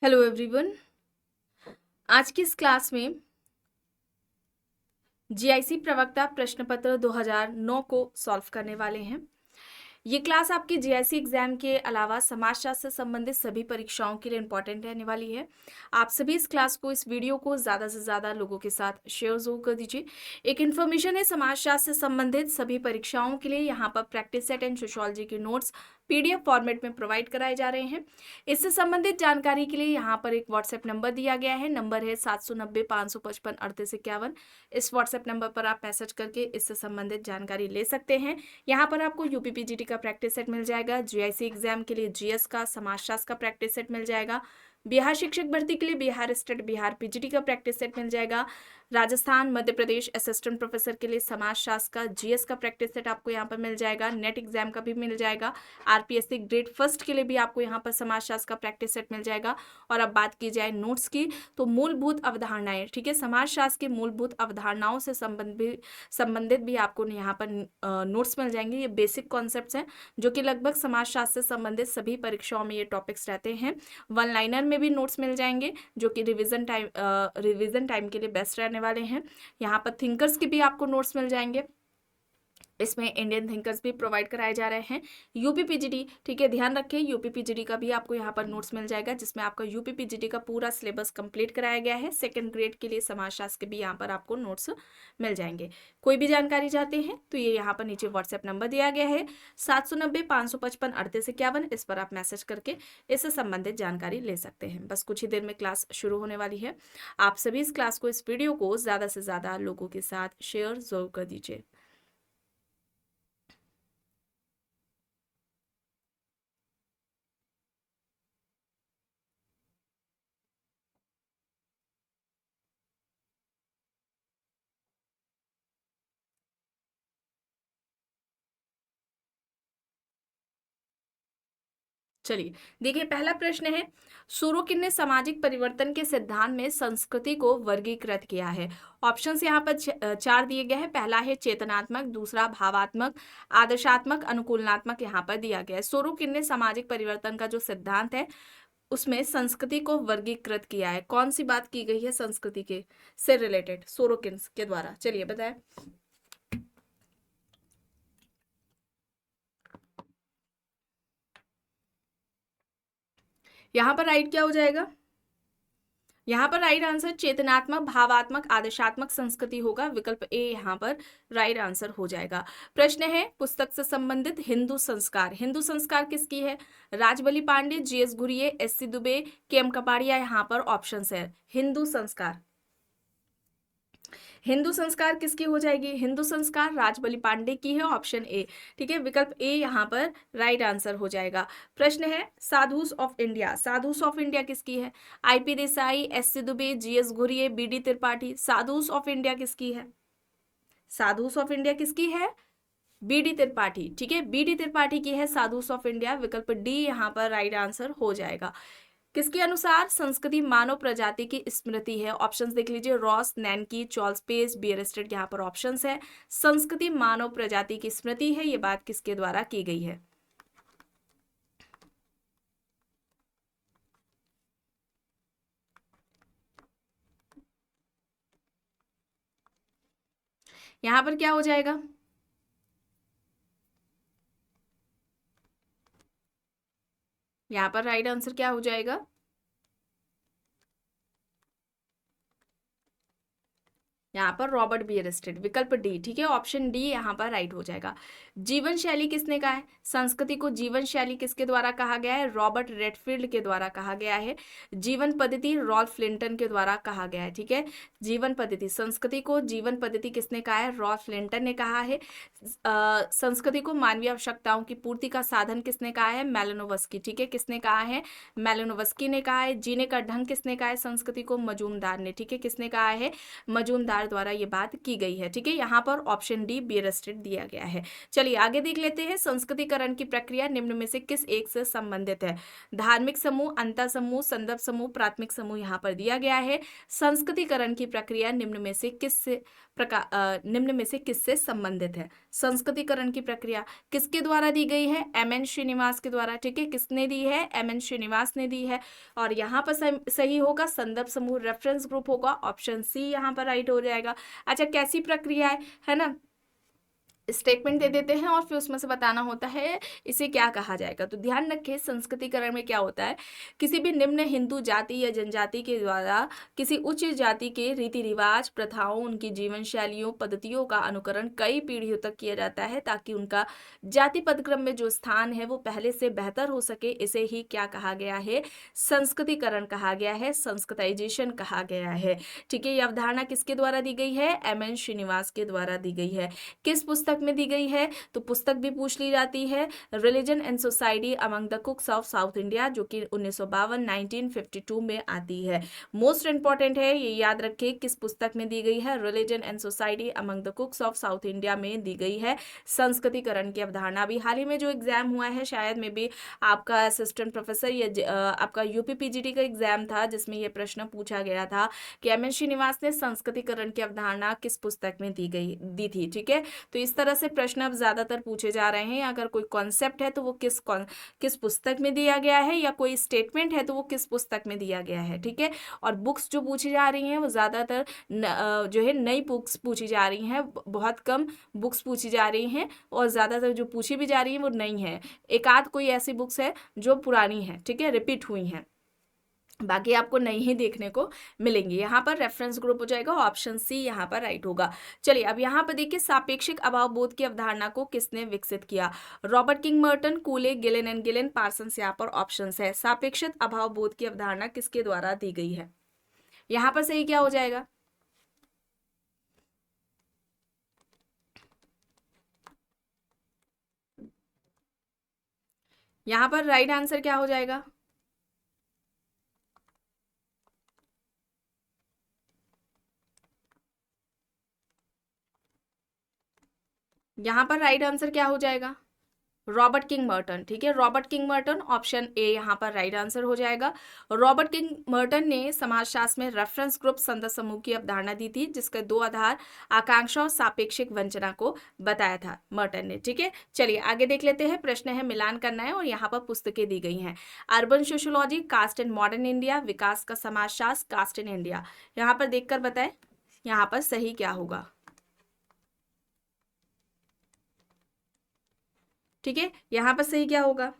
Hello everyone. आज की इस क्लास में जीआईसी प्रवक्ता प्रश्न पत्र 2009 को सॉल्व करने वाले हैं। ये क्लास आपकी जीआईसी एग्जाम के अलावा समाजशास्त्र से संबंधित सभी परीक्षाओं के लिए इंपॉर्टेंट रहने वाली है। आप सभी इस क्लास को, इस वीडियो को ज़्यादा से ज़्यादा लोगों के साथ शेयर जरूर कर दीजिए। एक इन्फॉर्मेशन है, समाजशास्त्र से संबंधित सभी परीक्षाओं के लिए यहाँ पर प्रैक्टिस सेट एंड सोशियोलॉजी के नोट्स पीडीएफ फॉर्मेट में प्रोवाइड कराए जा रहे हैं। इससे संबंधित जानकारी के लिए यहाँ पर एक व्हाट्सएप नंबर दिया गया है। नंबर है 790-555-3851। इस व्हाट्सएप नंबर पर आप मैसेज करके इससे संबंधित जानकारी ले सकते हैं। यहाँ पर आपको यूपीपीजीटी का प्रैक्टिस सेट मिल जाएगा, जीआईसी एग्जाम के लिए जीएस का, समाजशास्त्र का प्रैक्टिस सेट मिल जाएगा, बिहार शिक्षक भर्ती के लिए बिहार स्टेट बिहार पीजीटी का प्रैक्टिस सेट मिल जाएगा, राजस्थान मध्य प्रदेश असिस्टेंट प्रोफेसर के लिए समाजशास्त्र का जीएस का प्रैक्टिस सेट आपको यहाँ पर मिल जाएगा, नेट एग्जाम का भी मिल जाएगा, आरपीएससी ग्रेड फर्स्ट के लिए भी आपको यहाँ पर समाजशास्त्र का प्रैक्टिस सेट मिल जाएगा। और अब बात की जाए नोट्स की, तो मूलभूत अवधारणाएं, ठीक है, समाजशास्त्र की मूलभूत अवधारणाओं से संबंधित भी आपको यहाँ पर नोट्स मिल जाएंगे। ये बेसिक कॉन्सेप्ट्स हैं जो कि लगभग समाजशास्त्र से संबंधित सभी परीक्षाओं में ये टॉपिक्स रहते हैं। वन लाइनर में भी नोट्स मिल जाएंगे जो कि रिवीजन टाइम के लिए बेस्ट रहने वाले हैं। यहाँ पर थिंकर्स के भी आपको नोट्स मिल जाएंगे। इसमें इंडियन थिंकर्स भी प्रोवाइड कराए जा रहे हैं। यूपीपीजीटी, ठीक है, ध्यान रखें, यूपीपीजीटी का भी आपको यहाँ पर नोट्स मिल जाएगा जिसमें आपका यूपीपीजीटी का पूरा सिलेबस कंप्लीट कराया गया है। सेकंड ग्रेड के लिए समाजशास्त्र के भी यहाँ पर आपको नोट्स मिल जाएंगे। कोई भी जानकारी चाहते हैं तो ये यहाँ पर नीचे व्हाट्सएप नंबर दिया गया है 790-555-3851। इस पर आप मैसेज करके इससे संबंधित जानकारी ले सकते हैं। बस कुछ ही देर में क्लास शुरू होने वाली है। आप सभी इस क्लास को, इस वीडियो को ज़्यादा से ज़्यादा लोगों के साथ शेयर जरूर कर दीजिए। चलिए देखिए, पहला प्रश्न है, सोरोकिन ने सामाजिक परिवर्तन के सिद्धांत में संस्कृति को वर्गीकृत किया है। ऑप्शंस यहाँ पर चार दिए गए हैं। पहला है चेतनात्मक, दूसरा भावात्मक, आदर्शात्मक, अनुकूलनात्मक यहाँ पर दिया गया है। सोरोकिन ने सामाजिक परिवर्तन का जो सिद्धांत है उसमें संस्कृति को वर्गीकृत किया है। कौन सी बात की गई है संस्कृति के से रिलेटेड सोरोकिन के द्वारा, चलिए बताएं। यहाँ पर राइट क्या हो जाएगा? यहाँ पर राइट आंसर चेतनात्मक, भावात्मक, आदर्शात्मक संस्कृति होगा। विकल्प ए यहाँ पर राइट आंसर हो जाएगा। प्रश्न है पुस्तक से संबंधित, हिंदू संस्कार। हिंदू संस्कार किसकी है? Rajbali Pandey, G S Ghurye, S C Dube, K M Kapadia यहाँ पर ऑप्शन है। हिंदू संस्कार, हिंदू संस्कार किसकी हो जाएगी? हिंदू संस्कार राजबली पांडे की है, ऑप्शन ए, ठीक है, विकल्प ए यहाँ पर राइट आंसर हो जाएगा। प्रश्न है Sadhus of India. Sadhus of India किसकी है? IP Desai, SC Dube, GS Ghurye, BD Tripathi. Sadhus of India किसकी है? साधुस ऑफ इंडिया किसकी है? बीडी त्रिपाठी, ठीक है, बीडी त्रिपाठी की है साधुस ऑफ इंडिया। विकल्प डी यहाँ पर राइट आंसर हो जाएगा। किसके अनुसार संस्कृति मानव प्रजाति की स्मृति है? ऑप्शंस देख लीजिए, रॉस, नैनकी, चार्ल्स पेज, बियरस्टेड यहाँ पर ऑप्शंस है। संस्कृति मानव प्रजाति की स्मृति है, ये बात किसके द्वारा की गई है? यहां पर क्या हो जाएगा? यहां पर राइट आंसर क्या हो जाएगा? यहाँ पर रॉबर्ट बियरस्टेड, विकल्प डी, ठीक है, ऑप्शन डी यहाँ पर राइट हो जाएगा। जीवन शैली किसने कहा है? संस्कृति को जीवन शैली किसके द्वारा कहा गया है? रॉबर्ट रेडफील्ड के द्वारा कहा गया है। जीवन पद्धति रॉल्फ लिंटन के द्वारा कहा गया है, ठीक है। जीवन पद्धति, संस्कृति को जीवन पद्धति किसने कहा है? रॉल्फ लिंटन ने कहा है। संस्कृति को मानवीय आवश्यकताओं की पूर्ति का साधन किसने कहा है? मैलिनोवस्की, ठीक है, किसने कहा है? मैलिनोवस्की ने कहा है। जीने का ढंग किसने कहा है संस्कृति को? मजूमदार ने, ठीक है, किसने कहा है? मजूमदार द्वारा ये बात की गई है, ठीक है। यहाँ पर ऑप्शन डी बियरस्टेड दिया गया है। चलिए आगे देख लेते हैं। संस्कृतिकरण की प्रक्रिया निम्न में से किस एक से संबंधित है? धार्मिक समूह, अंतर समूह, संदर्भ समूह, प्राथमिक समूह यहाँ पर दिया गया है। संस्कृतिकरण की प्रक्रिया निम्न में से किससे संबंधित है? संस्कृतिकरण की प्रक्रिया किसके द्वारा दी गई है? एम.एन. श्रीनिवास के द्वारा। ठीक है, किसने दी है? एम.एन. श्रीनिवास ने दी है। और यहाँ पर सही होगा संदर्भ समूह, रेफरेंस ग्रुप होगा, ऑप्शन सी यहाँ पर राइट हो जाएगा। अच्छा, कैसी प्रक्रिया है ना, स्टेटमेंट दे देते हैं और फिर उसमें से बताना होता है इसे क्या कहा जाएगा। तो ध्यान रखें, संस्कृतिकरण में क्या होता है, किसी भी निम्न हिंदू जाति या जनजाति के द्वारा किसी उच्च जाति के रीति रिवाज, प्रथाओं, उनकी जीवन शैलियों, पद्धतियों का अनुकरण कई पीढ़ियों तक किया जाता है ताकि उनका जाति पदक्रम में जो स्थान है वो पहले से बेहतर हो सके। इसे ही क्या कहा गया है? संस्कृतिकरण कहा गया है, संस्कृताइजेशन कहा गया है। ठीक है, ये अवधारणा किसके द्वारा दी गई है? एम.एन. श्रीनिवास के द्वारा दी गई है। किस पुस्तक में दी गई है? तो पुस्तक भी पूछ ली जाती है, religion and society among the कुक्स of south India, जो कि 1952 में आती है। मोस्ट इंपॉर्टेंट है, ये याद रखें, किस पुस्तक में दी गई है? Religion and society among the कुक्स of south India में दी गई है संस्कृतिकरण की अवधारणा। अभी हाल ही में जो एग्जाम हुआ है, शायद में भी आपका असिस्टेंट प्रोफेसर या आपका यूपी पीजीटी का एग्जाम था, जिसमें यह प्रश्न पूछा गया था कि एम.एन. श्रीनिवास ने संस्कृतिकरण की अवधारणा किस पुस्तक में दी थी। ठीक है, तो इस तरह से प्रश्न अब ज्यादातर पूछे जा रहे हैं। अगर कोई कॉन्सेप्ट है तो वो किस पुस्तक में दिया गया है, या कोई स्टेटमेंट है तो वो किस पुस्तक में दिया गया है। ठीक है, और बुक्स जो पूछी जा रही हैं वो ज्यादातर जो है नई बुक्स पूछी जा रही हैं, बहुत कम बुक्स पूछी जा रही हैं, और ज्यादातर जो पूछी भी जा रही है वो नई है। एक आध कोई ऐसी बुक्स है जो पुरानी है, ठीक है, रिपीट हुई हैं, बाकी आपको नहीं ही देखने को मिलेंगी। यहाँ पर रेफरेंस ग्रुप हो जाएगा, ऑप्शन सी यहाँ पर राइट होगा। चलिए अब यहाँ पर देखिए, सापेक्षिक अभाव बोध की अवधारणा को किसने विकसित किया? Robert King Merton, Cooley, Gillin and Gillin, Parsons यहाँ पर ऑप्शन है। सापेक्षिक अभाव बोध की अवधारणा किसके द्वारा दी गई है? यहाँ पर सही क्या हो जाएगा? यहाँ पर राइट आंसर क्या हो जाएगा? यहाँ पर राइट आंसर क्या हो जाएगा? Robert King Merton. ठीक है, Robert King Merton, option A यहाँ पर राइट आंसर हो जाएगा। रॉबर्ट किंग मर्टन ने समाजशास्त्र में रेफरेंस ग्रुप संदर्भ समूह की अवधारणा दी थी, जिसके दो आधार आकांक्षा और सापेक्षिक वंचना को बताया था मर्टन ने। ठीक है, चलिए आगे देख लेते हैं। प्रश्न है, मिलान करना है, और यहाँ पर पुस्तकें दी गई हैं। Urban sociology, caste in modern India, विकास का समाजशास्त्र, कास्ट इन इंडिया। यहाँ पर देखकर बताएं यहाँ पर सही क्या होगा। ठीक है, यहाँ पर सही क्या होगा?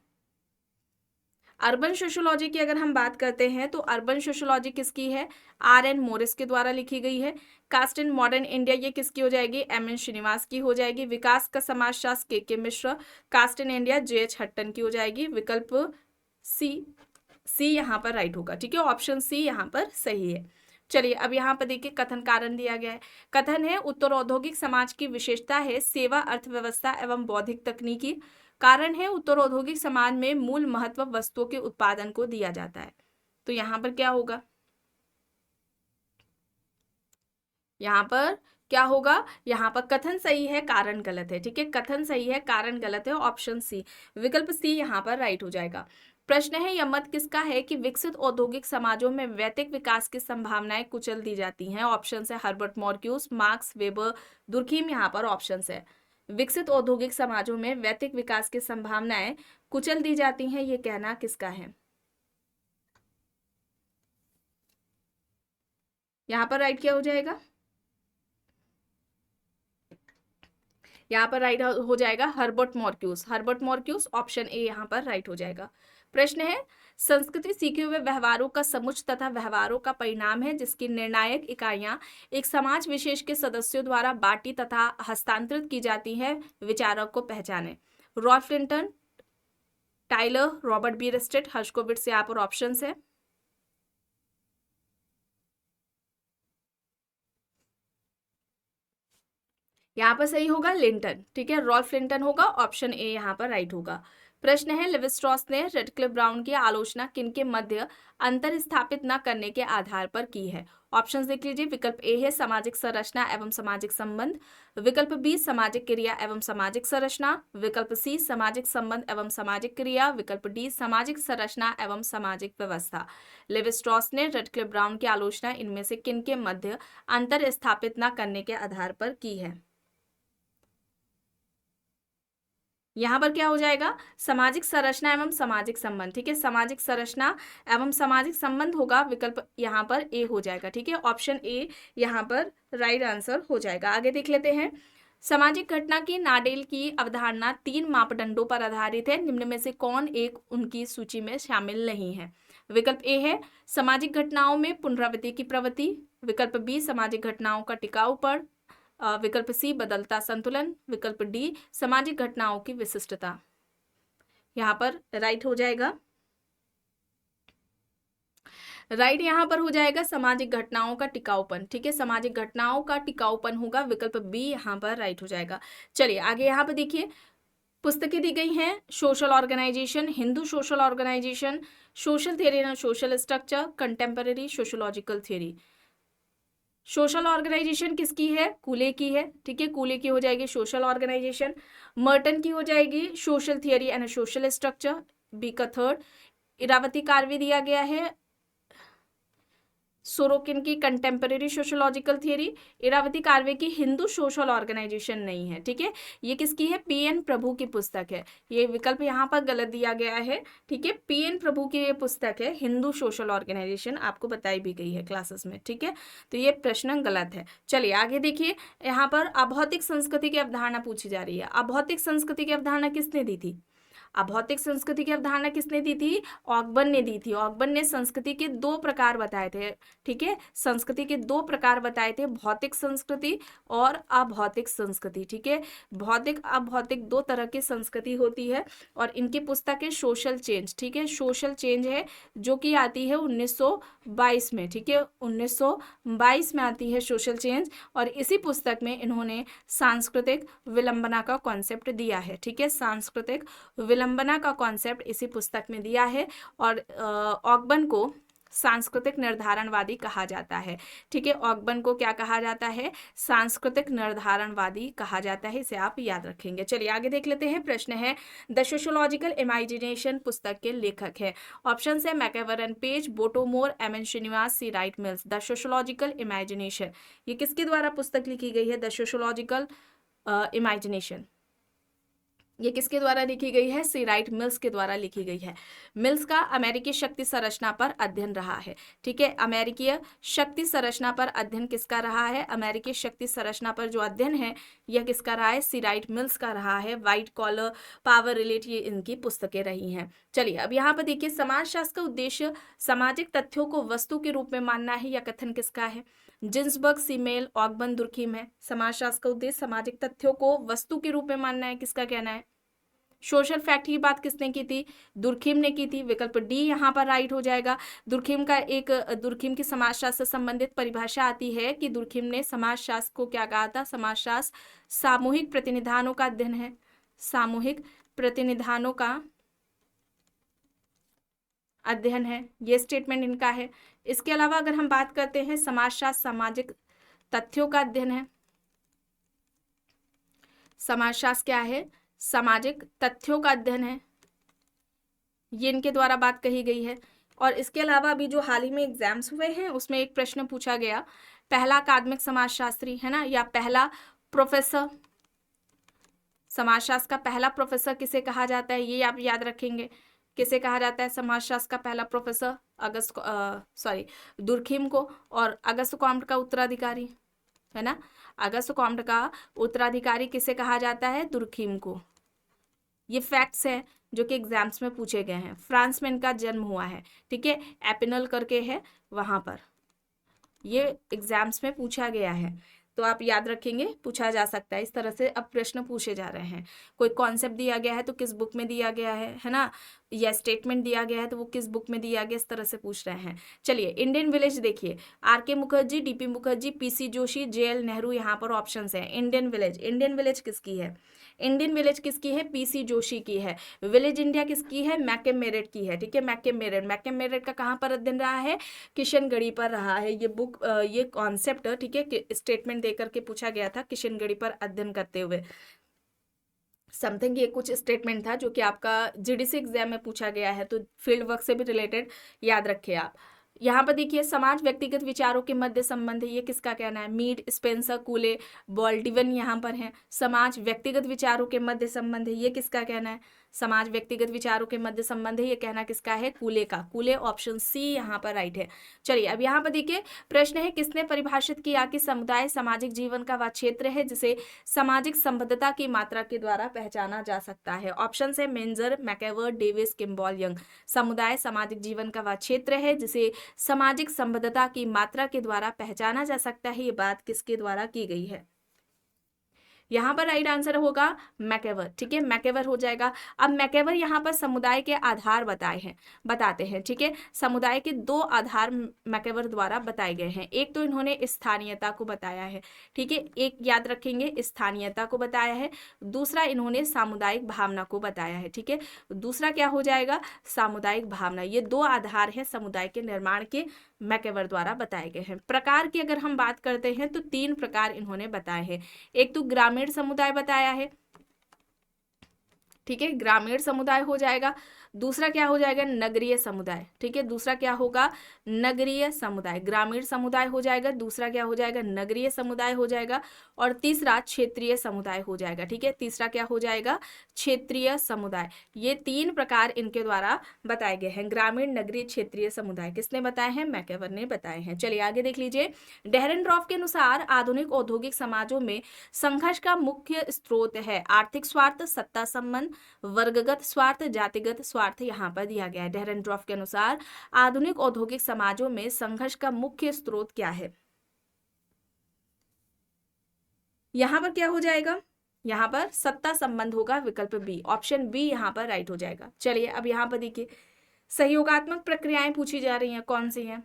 अर्बन सोशियोलॉजी की अगर हम बात करते हैं तो अर्बन सोशियोलॉजी किसकी है? R.N. मोरिस के द्वारा लिखी गई है। कास्ट इन मॉडर्न इंडिया ये किसकी हो जाएगी? M.N. श्रीनिवास की हो जाएगी। विकास का समाजशास्त्र के Mishra. Caste in India J.H. Hutton की हो जाएगी। विकल्प सी यहाँ पर राइट होगा। ठीक है, ऑप्शन सी यहाँ पर सही है। चलिए अब यहाँ पर देखिए, कथन कारण दिया गया है। कथन है, उत्तर औद्योगिक समाज की विशेषता है सेवा, अर्थव्यवस्था एवं बौद्धिक तकनीकी। कारण है, उत्तर औद्योगिक समाज में मूल महत्व वस्तुओं के उत्पादन को दिया जाता है। तो यहाँ पर क्या होगा? यहाँ पर क्या होगा? यहाँ पर कथन सही है, कारण गलत है। ठीक है, कथन सही है, कारण गलत है, ऑप्शन सी, विकल्प सी यहाँ पर राइट हो जाएगा। प्रश्न है, यह मत किसका है कि विकसित औद्योगिक समाजों में वैयक्तिक विकास की संभावनाएं कुचल दी जाती हैं? ऑप्शन है Herbert Marcus, marks weber, Durkheim. यहाँ पर ऑप्शन है विकसित औद्योगिक समाजों में वैयक्तिक विकास की संभावनाएं कुचल दी जाती हैं, ये कहना किसका है? यहाँ पर राइट क्या हो जाएगा? यहाँ पर राइट हो जाएगा Herbert Marcus. Herbert Marcus, option A यहाँ पर राइट हो जाएगा। प्रश्न है, संस्कृति सीखे हुए व्यवहारों का समुच्चय तथा व्यवहारों का परिणाम है जिसकी निर्णायक इकाइयां एक समाज विशेष के सदस्यों द्वारा बांटी तथा हस्तांतरित की जाती है। विचारक को पहचाने। Ralph Clinton, Tylor, Robert B Bierstedt, Herskovits. यहाँ पर ऑप्शन है। यहाँ पर सही होगा लिंटन। ठीक है, रॉल्फ लिंटन होगा, ऑप्शन ए यहाँ पर राइट होगा। प्रश्न है, लेवी स्ट्रॉस ने रेडक्लिफ ब्राउन की आलोचना किनके मध्य अंतर स्थापित न करने के आधार पर की है? ऑप्शंस देख लीजिए। विकल्प ए है सामाजिक संरचना एवं सामाजिक संबंध। विकल्प बी सामाजिक क्रिया एवं सामाजिक संरचना। विकल्प सी सामाजिक संबंध एवं सामाजिक क्रिया। विकल्प डी सामाजिक संरचना एवं सामाजिक व्यवस्था। लेवी स्ट्रॉस ने रेडक्लिफ ब्राउन की आलोचना इनमें से किनके मध्य अंतर स्थापित न करने के आधार पर की है? यहाँ पर क्या हो जाएगा, सामाजिक संरचना एवं सामाजिक संबंध, ठीक है, सामाजिक संरचना एवं सामाजिक संबंध होगा, विकल्प यहाँ पर ए हो जाएगा, ठीक है, ऑप्शन ए यहाँ पर राइट आंसर हो जाएगा। आगे देख लेते हैं, सामाजिक घटना की नाडेल की अवधारणा 3 मापदंडों पर आधारित है, निम्न में से कौन एक उनकी सूची में शामिल नहीं है। विकल्प ए है सामाजिक घटनाओं में पुनरावृत्ति की प्रवृत्ति, विकल्प बी सामाजिक घटनाओं का टिकाऊपन, विकल्प सी बदलता संतुलन, विकल्प डी सामाजिक घटनाओं की विशिष्टता। यहाँ पर राइट हो जाएगा, राइट यहाँ पर हो जाएगा सामाजिक घटनाओं का टिकाऊपन, ठीक है, सामाजिक घटनाओं का टिकाऊपन होगा, विकल्प बी यहाँ पर राइट हो जाएगा। चलिए आगे यहाँ पर देखिए, पुस्तकें दी गई हैं, social organisation, Hindu social organisation, social theory and social structure, contemporary sociological theory. Social organisation किसकी है, कूले की है, ठीक है, कूले की हो जाएगी सोशल ऑर्गेनाइजेशन। मर्टन की हो जाएगी social theory and social structure, B का थर्ड। इरावती कार्वे दिया गया है सोरोकिन की contemporary sociological theory. Irawati Karve की हिंदू सोशल ऑर्गेनाइजेशन नहीं है, ठीक है, ये किसकी है, पीएन प्रभु की पुस्तक है, ये विकल्प यहाँ पर गलत दिया गया है, ठीक है, पीएन प्रभु की ये पुस्तक है, हिंदू सोशल ऑर्गेनाइजेशन आपको बताई भी गई है क्लासेस में, ठीक है, तो ये प्रश्न गलत है। चलिए आगे देखिए, यहाँ पर अभौतिक संस्कृति की अवधारणा पूछी जा रही है। अभौतिक संस्कृति की अवधारणा किसने दी थी, अभौतिक संस्कृति की अवधारणा किसने दी थी, ऑकबर्न ने दी थी। ऑकबर्न ने संस्कृति के 2 प्रकार बताए थे, ठीक है, संस्कृति के 2 प्रकार बताए थे, भौतिक संस्कृति और अभौतिक संस्कृति, ठीक है, भौतिक अभौतिक 2 तरह की संस्कृति होती है, और इनकी पुस्तक है सोशल चेंज, ठीक है, सोशल चेंज है जो कि आती है 1922 में, ठीक है, 1922 में आती है सोशल चेंज, और इसी पुस्तक में इन्होंने सांस्कृतिक विलंबना का कॉन्सेप्ट दिया है, ठीक है, सांस्कृतिक विलंबना का कॉन्सेप्ट इसी पुस्तक में दिया है, और ऑकबर्न को सांस्कृतिक निर्धारणवादी कहा जाता है, ठीक है, ऑकबर्न को क्या कहा जाता है, सांस्कृतिक निर्धारणवादी कहा जाता है, इसे आप याद रखेंगे। चलिए आगे देख लेते हैं, प्रश्न है द सोशोलॉजिकल इमेजिनेशन पुस्तक के लेखक है। ऑप्शन है MacIver Page, Bottomore, MN. Srinivas, C Wright Mills. The sociological imagination ये किसके द्वारा पुस्तक लिखी गई है, द सोशोलॉजिकल इमेजिनेशन ये किसके द्वारा लिखी गई है, सी राइट मिल्स के द्वारा लिखी गई है। मिल्स का अमेरिकी शक्ति संरचना पर अध्ययन रहा है, ठीक है, अमेरिकी शक्ति संरचना पर अध्ययन किसका रहा है, अमेरिकी शक्ति संरचना पर जो अध्ययन है यह किसका रहा है, सी राइट मिल्स का रहा है। व्हाइट कॉलर, पावर रिलेट, ये इनकी पुस्तकें रही हैं। चलिए अब यहाँ पर देखिए, समाजशास्त्र का उद्देश्य सामाजिक तथ्यों को वस्तु के रूप में मानना है, यह कथन किसका है, जिन्सबर्ग, सीमेल, ऑकबर्न, दुर्खीम है। समाजशास्त्र का उद्देश्य सामाजिक तथ्यों को वस्तु के रूप में मानना है, किसका कहना है। सोशल फैक्ट की बात किसने की थी, दुर्खीम ने की थी, विकल्प डी यहाँ पर राइट हो जाएगा। दुर्खीम की समाजशास्त्र से संबंधित परिभाषा आती है कि दुर्खीम ने समाजशास्त्र को क्या कहा था, समाजशास्त्र सामूहिक प्रतिनिधानों का अध्ययन है, सामूहिक प्रतिनिधानों का अध्ययन है, ये स्टेटमेंट इनका है। इसके अलावा अगर हम बात करते हैं, समाजशास्त्र सामाजिक तथ्यों का अध्ययन है, समाजशास्त्र क्या है, सामाजिक तथ्यों का अध्ययन है, ये इनके द्वारा बात कही गई है। और इसके अलावा अभी जो हाल ही में एग्जाम्स हुए हैं उसमें एक प्रश्न पूछा गया, पहला अकादमिक समाजशास्त्री है ना, या पहला प्रोफेसर, समाजशास्त्र का पहला प्रोफेसर किसे कहा जाता है, ये आप याद रखेंगे, किसे कहा जाता है समाजशास्त्र का पहला प्रोफेसर, दुर्खीम को, और अगस्त कॉम्ट का उत्तराधिकारी है ना, अगस्त कॉम्ट का उत्तराधिकारी किसे कहा जाता है, दुर्खीम को। ये फैक्ट्स हैं जो कि एग्जाम्स में पूछे गए हैं। फ्रांस में इनका जन्म हुआ है, ठीक है, एपिनल करके है वहां पर, ये एग्जाम्स में पूछा गया है, तो आप याद रखेंगे, पूछा जा सकता है। इस तरह से अब प्रश्न पूछे जा रहे हैं, कोई कॉन्सेप्ट दिया गया है तो किस बुक में दिया गया है ना, या स्टेटमेंट दिया गया है तो वो किस बुक में दिया गया, इस तरह से पूछ रहे हैं। चलिए इंडियन विलेज देखिए, RK. Mukherjee, DP. Mukherjee, PC. Joshi, JL. Nehru, यहाँ पर ऑप्शंस हैं। इंडियन विलेज किसकी है, इंडियन विलेज किसकी है, पी.सी. जोशी की है। विलेज इंडिया किसकी है, मैकम मेरिट की है, ठीक है, मैकम मेरिट का कहाँ पर अध्ययन रहा है, किशनगढ़ी पर रहा है। ये बुक, ये कॉन्सेप्ट, ठीक है, स्टेटमेंट देकर के पूछा गया था, किशनगढ़ी पर अध्ययन करते हुए समथिंग, ये कुछ स्टेटमेंट था जो कि आपका जीडीसी एग्जाम में पूछा गया है, तो फील्ड वर्क से भी रिलेटेड याद रखिए आप। यहाँ पर देखिए समाज व्यक्तिगत विचारों के मध्य संबंध है, ये किसका कहना है? मीड, स्पेंसर, कूले, बॉल्डिवन यहाँ पर है। समाज व्यक्तिगत विचारों के मध्य संबंध है, ये किसका कहना है? समाज व्यक्तिगत विचारों के मध्य संबंध है, ये कहना किसका है? कूले का। कूले ऑप्शन सी यहाँ पर राइट है। चलिए अब यहाँ पर देखिए प्रश्न है, किसने परिभाषित किया कि समुदाय सामाजिक जीवन का वह क्षेत्र है जिसे सामाजिक संबद्धता की मात्रा के द्वारा पहचाना जा सकता है? ऑप्शन है मेंजर, मैकेवर, डेविस, किम्बॉल, यंग। समुदाय सामाजिक जीवन का वह क्षेत्र है जिसे सामाजिक संबद्धता की मात्रा के द्वारा पहचाना जा सकता है। ये बात किसके द्वारा की गई है? यहाँ पर राइट आंसर होगा मैकेवर। ठीक है, मैकेवर हो जाएगा। अब मैकेवर यहाँ पर समुदाय के आधार बताते हैं। ठीक है, समुदाय के दो आधार मैकेवर द्वारा बताए गए हैं। एक तो इन्होंने स्थानीयता को बताया है। ठीक है, एक याद रखेंगे, स्थानीयता को बताया है। दूसरा इन्होंने सामुदायिक भावना को बताया है। ठीक है, दूसरा क्या हो जाएगा? सामुदायिक भावना। ये दो आधार है समुदाय के निर्माण के, मैकेवर द्वारा बताए गए हैं। प्रकार की अगर हम बात करते हैं तो 3 प्रकार इन्होंने बताए हैं। एक तो ग्रामीण समुदाय बताया है। ठीक है, ग्रामीण समुदाय हो जाएगा। दूसरा क्या हो जाएगा? नगरीय समुदाय। ठीक है, दूसरा क्या होगा? नगरीय समुदाय। ग्रामीण समुदाय हो जाएगा, दूसरा क्या हो जाएगा? नगरीय समुदाय हो जाएगा, और तीसरा क्षेत्रीय समुदाय हो जाएगा। ठीक है, तीसरा क्या हो जाएगा? क्षेत्रीय समुदाय। ये 3 प्रकार इनके द्वारा बताए गए हैं। ग्रामीण, नगरीय, क्षेत्रीय समुदाय किसने बताए हैं? मैकेवर ने बताए हैं। चलिए आगे देख लीजिए। डेहरेनड्रॉफ के अनुसार आधुनिक औद्योगिक समाजों में संघर्ष का मुख्य स्रोत है आर्थिक स्वार्थ, सत्ता संबंध, वर्गगत स्वार्थ, जातिगत स्वार्थ। यहाँ पर दिया गया है। डेहरेनड्रॉफ के अनुसार आधुनिक औद्योगिक समाजों में संघर्ष का मुख्य स्रोत क्या है? यहाँ पर क्या हो जाएगा? यहाँ पर सत्ता संबंध होगा, विकल्प बी। ऑप्शन बी यहाँ पर राइट हो जाएगा। चलिए अब यहाँ पर देखिए सहयोगात्मक प्रक्रियाएं पूछी जा रही हैं, कौन सी हैं?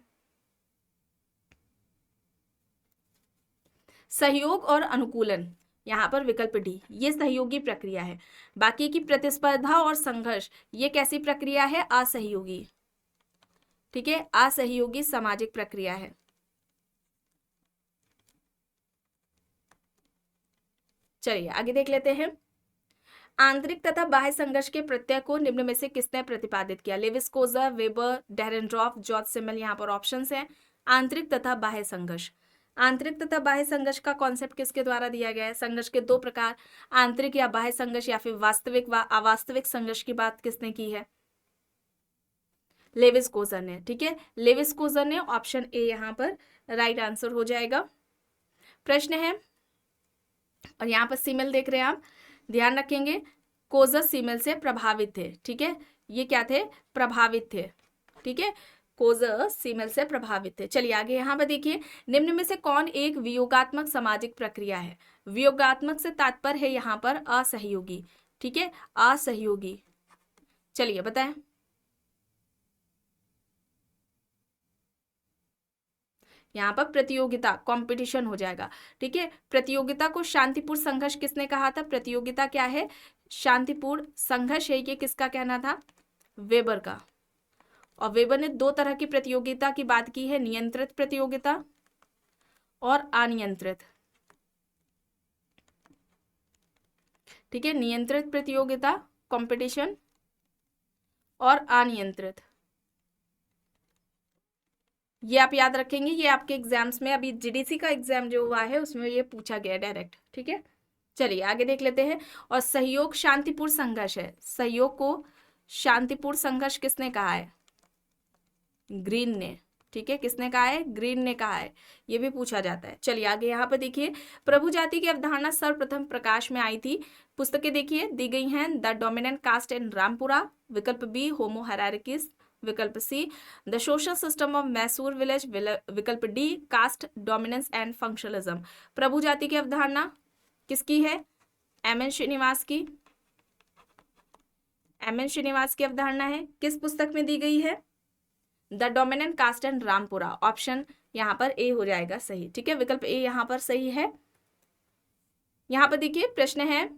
सहयोग और अनुकूलन, यहाँ पर विकल्प डी, ये सहयोगी प्रक्रिया है। बाकी की प्रतिस्पर्धा और संघर्ष, ये कैसी प्रक्रिया है? असहयोगी। ठीक है, असहयोगी सामाजिक प्रक्रिया है। चलिए आगे देख लेते हैं। आंतरिक तथा बाह्य संघर्ष के प्रत्यय को निम्न में से किसने प्रतिपादित किया? लेविस, कोजर, वेबर, डेहरेनड्रॉफ, जॉर्ज सिमल। यहाँ पर ऑप्शंस हैं। आंतरिक तथा बाह्य संघर्ष, आंतरिक तथा बाह्य संघर्ष का कॉन्सेप्ट किसके द्वारा दिया गया है? संघर्ष के 2 प्रकार, आंतरिक या बाह्य संघर्ष या फिर वास्तविक व अवास्तविक संघर्ष की बात किसने की है? लेविस कोजर ने। ठीक है, लेविस कोजर ने। ऑप्शन ए यहाँ पर राइट आंसर हो जाएगा। प्रश्न है, और यहाँ पर सीमेल देख रहे हैं आप, ध्यान रखेंगे कोजर सीमेल से प्रभावित थे। ठीक है, ये क्या थे? प्रभावित थे। ठीक है, कोजर सीमेल से प्रभावित थे। चलिए आगे यहाँ पर देखिए, निम्न में से कौन एक वियोगात्मक सामाजिक प्रक्रिया है? वियोगात्मक से तात्पर्य है यहाँ पर असहयोगी। ठीक है, असहयोगी। चलिए बताएं। यहाँ पर प्रतियोगिता, कंपटीशन हो जाएगा। ठीक है, प्रतियोगिता को शांतिपूर्ण संघर्ष किसने कहा था? प्रतियोगिता क्या है? शांतिपूर्ण संघर्ष है। ये किसका कहना था? वेबर का। और वेबर ने 2 तरह की प्रतियोगिता की बात की है, नियंत्रित प्रतियोगिता और अनियंत्रित। ठीक है, नियंत्रित प्रतियोगिता कंपटीशन और अनियंत्रित, ये आप याद रखेंगे। ये आपके एग्जाम्स में, अभी जीडीसी का एग्जाम जो हुआ है उसमें ये पूछा गया डायरेक्ट। ठीक है, चलिए आगे देख लेते हैं। और सहयोग शांतिपूर्ण संघर्ष है। सहयोग को शांतिपूर्ण संघर्ष किसने कहा है? ग्रीन ने। ठीक है, किसने कहा है? ग्रीन ने कहा है। ये भी पूछा जाता है। चलिए आगे यहाँ पर देखिए, प्रभु जाति की अवधारणा सर्वप्रथम प्रकाश में आई थी। पुस्तकें देखिए दी गई हैं, the dominant caste in Rampura, विकल्प बी होमो हायरार्कीज, विकल्प C the social system of Mysore village, विकल्प D caste dominance and functionalism. प्रभु जाति की अवधारणा किसकी है? एम.एन. श्रीनिवास की। एम.एन. श्रीनिवास की अवधारणा है, किस पुस्तक में दी गई है? The dominant cast and Rampura. Option यहाँ पर ए हो जाएगा सही। ठीक है, विकल्प ए यहाँ पर सही है। यहाँ पर देखिए प्रश्न है,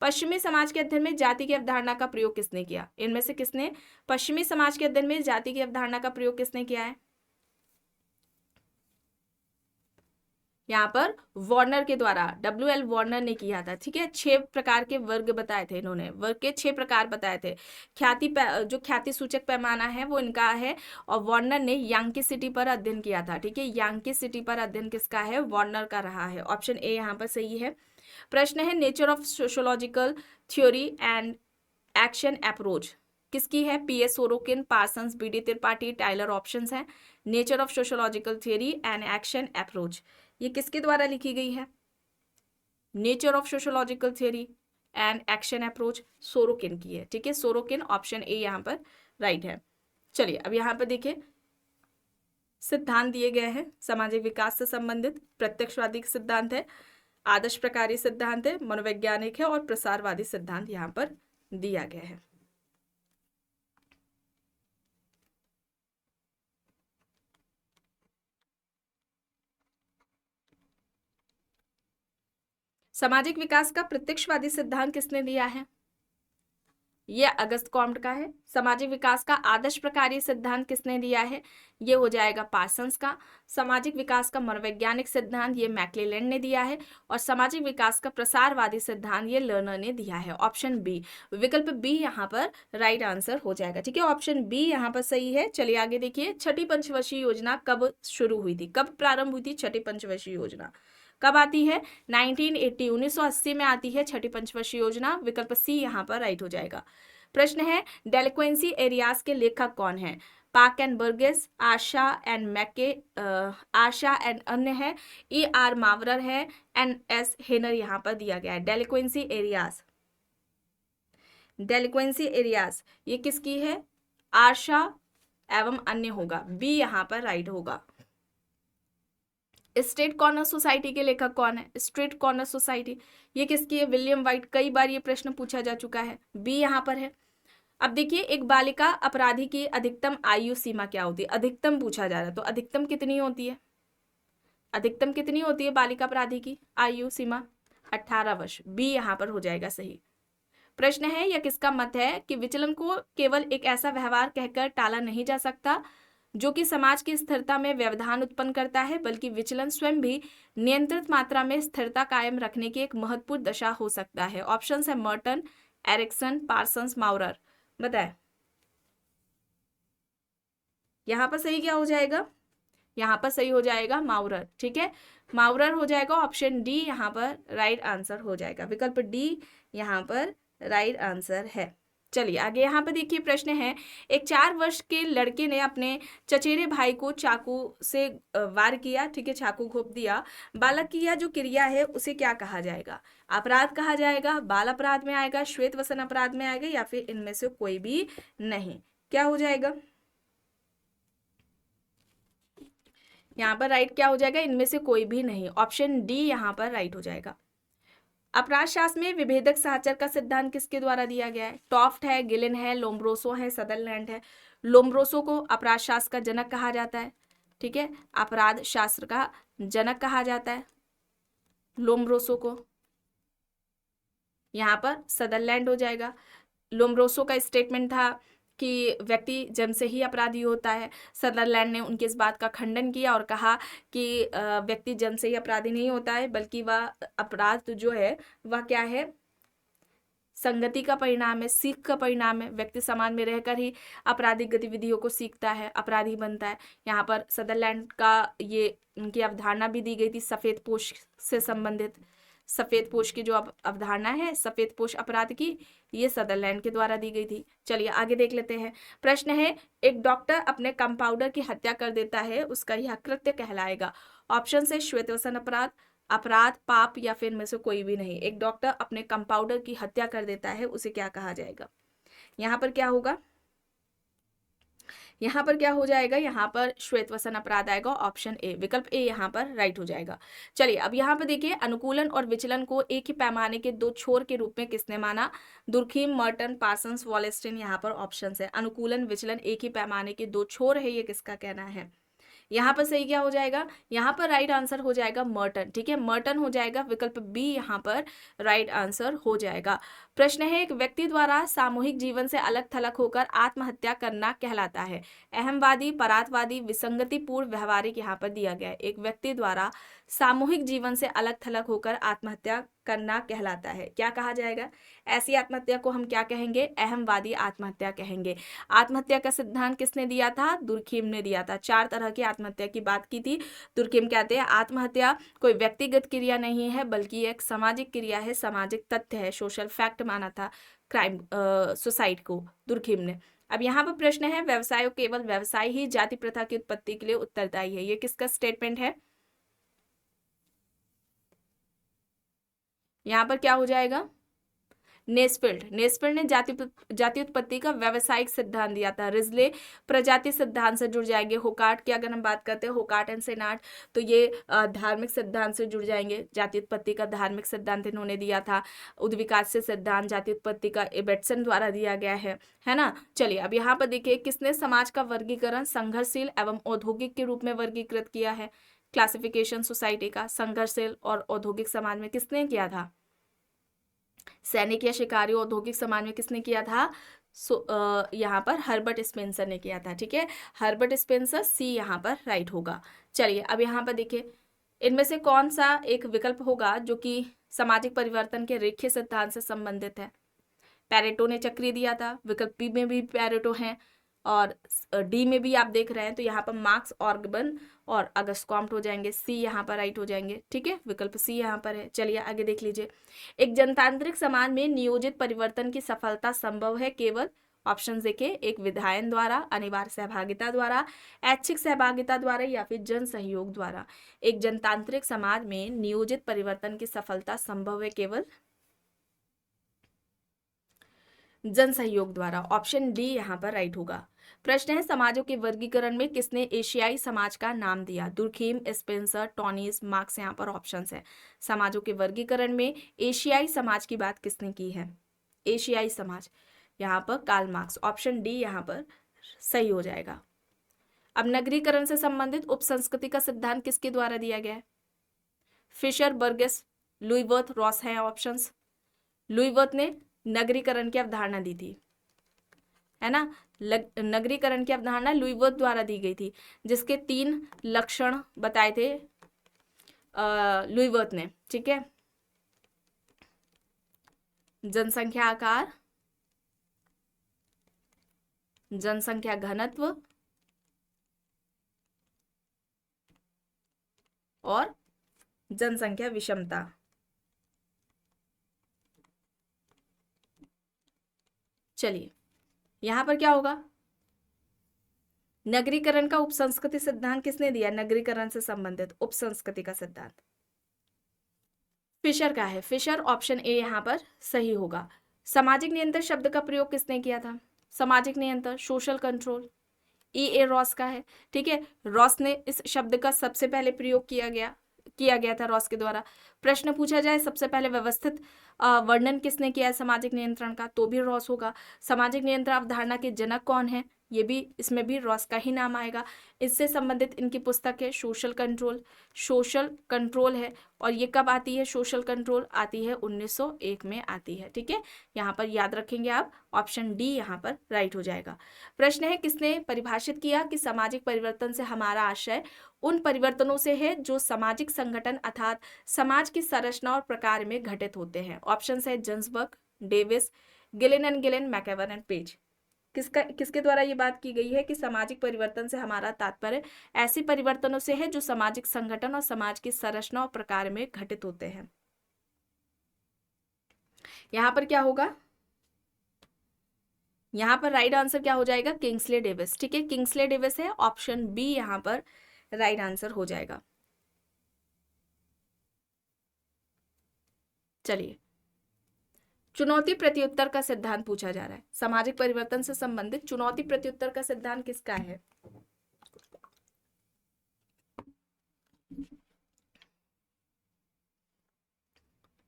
पश्चिमी समाज के अध्ययन में जाति की अवधारणा का प्रयोग किसने किया? इनमें से किसने पश्चिमी समाज के अध्ययन में जाति की अवधारणा का प्रयोग किसने किया है? यहाँ पर वार्नर के द्वारा, WL वार्नर ने किया था। ठीक है, 6 प्रकार के वर्ग बताए थे इन्होंने, वर्ग के 6 प्रकार बताए थे। जो ख्याति सूचक पैमाना है वो इनका है, और वार्नर ने यांकी सिटी पर अध्ययन किया था। ठीक है, यांकी सिटी पर अध्ययन किसका है? वार्नर का रहा है। ऑप्शन ए यहाँ पर सही है। प्रश्न है nature of sociological theory and action approach किसकी है? PS Sorokin, Parsons, BD Tripathi, Tylor. Options हैं nature of sociological theory and action approach, ये किसके द्वारा लिखी गई है? Nature of sociological theory and action approach Sorokin की है। ठीक है, सोरोकिन, ऑप्शन ए यहाँ पर राइट है। चलिए अब यहाँ पर देखिए सिद्धांत दिए गए हैं सामाजिक विकास से संबंधित। प्रत्यक्षवादी सिद्धांत है, आदर्श प्रकारी सिद्धांत है, मनोवैज्ञानिक है, और प्रसारवादी सिद्धांत यहाँ पर दिया गया है। सामाजिक विकास का प्रत्यक्षवादी सिद्धांत किसने दिया है? ये अगस्त कॉम्ट का है। सामाजिक विकास का आदर्श प्रकारी सिद्धांत किसने दिया है? ये हो जाएगा पार्सन्स का। सामाजिक विकास का मनोवैज्ञानिक सिद्धांत ये मैक्लेलैंड ने दिया है, और सामाजिक विकास का प्रसारवादी सिद्धांत ये लर्नर ने दिया है। ऑप्शन बी, विकल्प बी यहाँ पर राइट आंसर हो जाएगा। ठीक है, ऑप्शन बी यहाँ पर सही है। चलिए आगे देखिए, छठी पंचवर्षीय योजना कब शुरू हुई थी, कब प्रारंभ हुई थी छठी पंचवर्षीय योजना? कब आती है? 1980, 1980 में आती है छठी पंचवर्षीय योजना। विकल्प सी यहाँ पर राइट हो जाएगा। प्रश्न है डेलिक्वेंसी एरियाज के लेखक कौन है? Park and Burgess, Asha and मैके, आशा एंड अन्य है, ER मावरर है, NS हेनर यहाँ पर दिया गया है। डेलिक्वेंसी एरियाज, डेलिक्वेंसी एरियाज ये किसकी है? आशा एवं अन्य होगा, बी यहाँ पर राइट होगा। स्ट्रेट कॉर्नर सोसाइटी के लेखक कौन है? स्ट्रेट कॉर्नर सोसाइटी ये किसकी है? William white. कई बार ये प्रश्न पूछा जा चुका है, बी यहाँ पर है। अब देखिए, एक बालिका अपराधी की अधिकतम आयु सीमा क्या होती है? अधिकतम पूछा जा रहा है, तो अधिकतम कितनी होती है? अधिकतम कितनी होती है बालिका अपराधी की आयु सीमा? 18 वर्ष, बी यहाँ पर हो जाएगा सही। प्रश्न है यह किसका मत है कि विचलन को केवल एक ऐसा व्यवहार कहकर टाला नहीं जा सकता जो कि समाज की स्थिरता में व्यवधान उत्पन्न करता है, बल्कि विचलन स्वयं भी नियंत्रित मात्रा में स्थिरता कायम रखने की एक महत्वपूर्ण दशा हो सकता है। ऑप्शन है मर्टन, एरिक्सन, पार्सन्स, माउरर। बताए यहाँ पर सही क्या हो जाएगा? यहाँ पर सही हो जाएगा माउरर। ठीक है, माउरर हो जाएगा। ऑप्शन डी यहाँ पर राइट आंसर हो जाएगा। विकल्प डी यहाँ पर राइट आंसर है। चलिए आगे यहाँ पर देखिए, प्रश्न है एक 4 वर्ष के लड़के ने अपने चचेरे भाई को चाकू से वार किया। ठीक है, चाकू घोंप दिया। बालक की यह जो क्रिया है उसे क्या कहा जाएगा? अपराध कहा जाएगा, बाल अपराध में आएगा, श्वेत वसन अपराध में आएगा, या फिर इनमें से कोई भी नहीं? क्या हो जाएगा यहाँ पर राइट? क्या हो जाएगा? इनमें से कोई भी नहीं। ऑप्शन डी यहाँ पर राइट हो जाएगा। अपराध शास्त्र में विभेदक साहचर्य का सिद्धांत किसके द्वारा दिया गया है? टॉफ्ट है, गिलिन है, लोम्ब्रोसो है, सदरलैंड है। लोम्ब्रोसो को अपराध शास्त्र का जनक कहा जाता है। ठीक है, अपराध शास्त्र का जनक कहा जाता है लोम्ब्रोसो को। यहाँ पर सदरलैंड हो जाएगा। लोम्ब्रोसो का स्टेटमेंट था कि व्यक्ति जन्म से ही अपराधी होता है। सदरलैंड ने उनके इस बात का खंडन किया और कहा कि व्यक्ति जन्म से ही अपराधी नहीं होता है, बल्कि वह अपराध जो है वह क्या है? संगति का परिणाम है, सीख का परिणाम है। व्यक्ति समाज में रहकर ही आपराधिक गतिविधियों को सीखता है, अपराधी बनता है। यहाँ पर सदरलैंड का ये उनकी अवधारणा भी दी गई थी सफेद पोश से संबंधित। सफेद पोश की जो अवधारणा है सफेद पोश अपराध की, ये सदरलैंड के द्वारा दी गई थी। चलिए आगे देख लेते हैं। प्रश्न है एक डॉक्टर अपने कंपाउंडर की हत्या कर देता है, उसका यह कृत्य कहलाएगा? ऑप्शन है श्वेतवसन अपराध, अपराध, पाप, या फिर इनमें से कोई भी नहीं। एक डॉक्टर अपने कंपाउंडर की हत्या कर देता है, उसे क्या कहा जाएगा? यहाँ पर क्या होगा? यहाँ पर क्या हो जाएगा? यहाँ पर श्वेतवसन अपराध आएगा। ऑप्शन ए, विकल्प ए यहाँ पर राइट हो जाएगा। चलिए अब यहाँ पर देखिए, अनुकूलन और विचलन को एक ही पैमाने के दो छोर के रूप में किसने माना? Durkheim, Merton, Parsons, Wallerstein. यहाँ पर ऑप्शन है अनुकूलन विचलन एक ही पैमाने के दो छोर है, ये किसका कहना है? यहाँ पर सही क्या हो जाएगा? यहाँ पर राइट आंसर हो जाएगा मर्टन। ठीक है, मर्टन हो जाएगा। विकल्प बी यहाँ पर राइट आंसर हो जाएगा। प्रश्न है, एक व्यक्ति द्वारा सामूहिक जीवन से अलग थलग होकर आत्महत्या करना कहलाता है? अहमवादी, परार्थवादी, विसंगतिपूर्ण, व्यवहारिक यहाँ पर दिया गया है। एक व्यक्ति द्वारा सामूहिक जीवन से अलग थलग होकर आत्महत्या करना कहलाता है, क्या कहा जाएगा? ऐसी आत्महत्या को हम क्या कहेंगे? अहमवादी आत्महत्या कहेंगे। आत्महत्या का सिद्धांत किसने दिया था? दुर्खिम ने दिया था। 4 तरह की आत्महत्या की बात की थी। दुर्खिम कहते हैं आत्महत्या कोई व्यक्तिगत क्रिया नहीं है, बल्कि एक सामाजिक क्रिया है, सामाजिक तथ्य है, सोशल फैक्ट माना था क्राइम सुसाइड को दुर्खिम ने। अब यहाँ पर प्रश्न है, व्यवसाय केवल व्यवसाय ही जाति प्रथा की उत्पत्ति के लिए उत्तरदायी है, ये किसका स्टेटमेंट है? यहाँ पर क्या हो जाएगा? नेस्फील्ड। नेस्फील्ड ने जाति उत्पत्ति का व्यवसायिक सिद्धांत दिया था। रिजले प्रजाति सिद्धांत से जुड़ जाएंगे। होकार्ट की अगर हम बात करते हैं, होकार्ट एंड सेनार्ट, तो ये धार्मिक सिद्धांत से जुड़ जाएंगे। जाति उत्पत्ति का धार्मिक सिद्धांत इन्होंने दिया था। उद्विकास्य सिद्धांत जाति उत्पत्ति का एबेटसन द्वारा दिया गया है ना। चलिए अब यहाँ पर देखिए, किसने समाज का वर्गीकरण संघर्षशील एवं औद्योगिक के रूप में वर्गीकृत किया है? क्लासिफिकेशन सोसाइटी का संघर्षशील और औद्योगिक समाज में किसने किया था? सैनिक या शिकारी औद्योगिक समाज में किसने किया था? यहाँ पर हर्बर्ट स्पेंसर ने किया था। ठीक है, हर्बर्ट स्पेंसर, सी यहाँ पर राइट होगा। चलिए अब यहाँ पर देखिए, इनमें से कौन सा एक विकल्प होगा जो कि सामाजिक परिवर्तन के रेखीय सिद्धांत से संबंधित है? पैरेटो ने चक्रीय दिया था। विकल्प बी में भी पैरेटो है और डी में भी आप देख रहे हैं, तो यहाँ पर मार्क्स, ऑर्गन और अगस्त कॉम्ट हो जाएंगे। सी यहाँ पर राइट हो जाएंगे। ठीक है, विकल्प सी यहाँ पर है। चलिए आगे देख लीजिए, एक जनतांत्रिक समाज में नियोजित परिवर्तन की सफलता संभव है केवल, ऑप्शन देखिए, एक विधायन द्वारा, अनिवार्य सहभागिता द्वारा, ऐच्छिक सहभागिता द्वारा या फिर जन सहयोग द्वारा। एक जनतांत्रिक समाज में नियोजित परिवर्तन की सफलता संभव है केवल जन सहयोग द्वारा, ऑप्शन डी यहाँ पर राइट होगा। प्रश्न है, समाजों के वर्गीकरण में किसने एशियाई समाज का नाम दिया? दुर्खिम, स्पेंसर, टॉनिस, मार्क्स यहाँ पर ऑप्शंस है। समाजों के वर्गीकरण में एशियाई समाज की बात किसने की है? एशियाई समाज, यहाँ पर कार्ल मार्क्स, ऑप्शन डी यहाँ पर सही हो जाएगा। अब नगरीकरण से संबंधित उपसंस्कृति का सिद्धांत किसके द्वारा दिया गया है? फिशर, बर्गेस, लुईवर्थ, रॉस हैं ऑप्शंस। लुईवर्थ ने नगरीकरण की अवधारणा दी थी, है ना। नगरीकरण की अवधारणा लुईवर्थ द्वारा दी गई थी, जिसके 3 लक्षण बताए थे लुईवर्थ ने। ठीक है, जनसंख्या आकार, जनसंख्या घनत्व और जनसंख्या विषमता। चलिए यहां पर क्या होगा? नगरीकरण का उपसंस्कृति सिद्धांत किसने दिया? नगरीकरण से संबंधित उपसंस्कृति का सिद्धांत फिशर का है। फिशर, ऑप्शन ए यहां पर सही होगा। सामाजिक नियंत्रण शब्द का प्रयोग किसने किया था? सामाजिक नियंत्रण, सोशल कंट्रोल, ए रॉस का है। ठीक है, रॉस ने इस शब्द का सबसे पहले प्रयोग किया गया था रॉस के द्वारा। प्रश्न पूछा जाए सबसे पहले व्यवस्थित वर्णन किसने किया है सामाजिक नियंत्रण का, तो भी रॉस होगा। सामाजिक नियंत्रण अवधारणा के जनक कौन है? ये भी, इसमें भी रॉस का ही नाम आएगा। इससे संबंधित इनकी पुस्तक है सोशल कंट्रोल। सोशल कंट्रोल है, और ये कब आती है? सोशल कंट्रोल आती है 1901 में आती है। ठीक है, यहाँ पर याद रखेंगे आप, ऑप्शन डी यहाँ पर राइट हो जाएगा। प्रश्न है, किसने परिभाषित किया कि सामाजिक परिवर्तन से हमारा आशय उन परिवर्तनों से है जो सामाजिक संगठन अर्थात समाज की संरचना और प्रकार में घटित होते हैं? ऑप्शन है जन्सबर्ग, Davis, Ghislaine and Ghislaine, मैकेवन and page. किसके द्वारा ये बात की गई है कि सामाजिक परिवर्तन से हमारा तात्पर्य ऐसे परिवर्तनों से है जो सामाजिक संगठन और समाज की संरचना और प्रकार में घटित होते हैं? यहां पर क्या होगा? यहां पर राइट आंसर क्या हो जाएगा? Kingsley Davis. ठीक है, किंग्सले डेविस है, ऑप्शन बी यहां पर राइट आंसर हो जाएगा। चलिए, चुनौती प्रत्युत्तर का सिद्धांत पूछा जा रहा है। सामाजिक परिवर्तन से संबंधित चुनौती प्रत्युत्तर का सिद्धांत किसका है?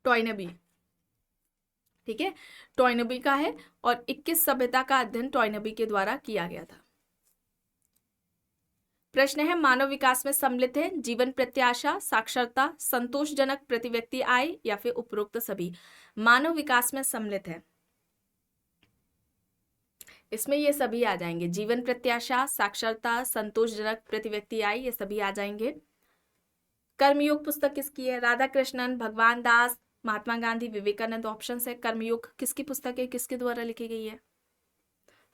टॉयनबी। ठीक है, टॉयनबी का है, और 21 सभ्यता का अध्ययन टॉयनबी के द्वारा किया गया था। प्रश्न है मानव विकास में सम्मिलित है जीवन प्रत्याशा, साक्षरता, संतोषजनक प्रति व्यक्ति आय या फिर उपरोक्त सभी। मानव विकास में सम्मिलित है, इसमें ये सभी आ जाएंगे, जीवन प्रत्याशा, साक्षरता, संतोषजनक प्रति व्यक्ति आय, ये सभी आ जाएंगे। कर्मयोग पुस्तक किसकी है? राधा कृष्णन, भगवान दास, महात्मा गांधी, विवेकानंद। ऑप्शन है कर्मयोग किसकी पुस्तक है, किसके द्वारा लिखी गई है?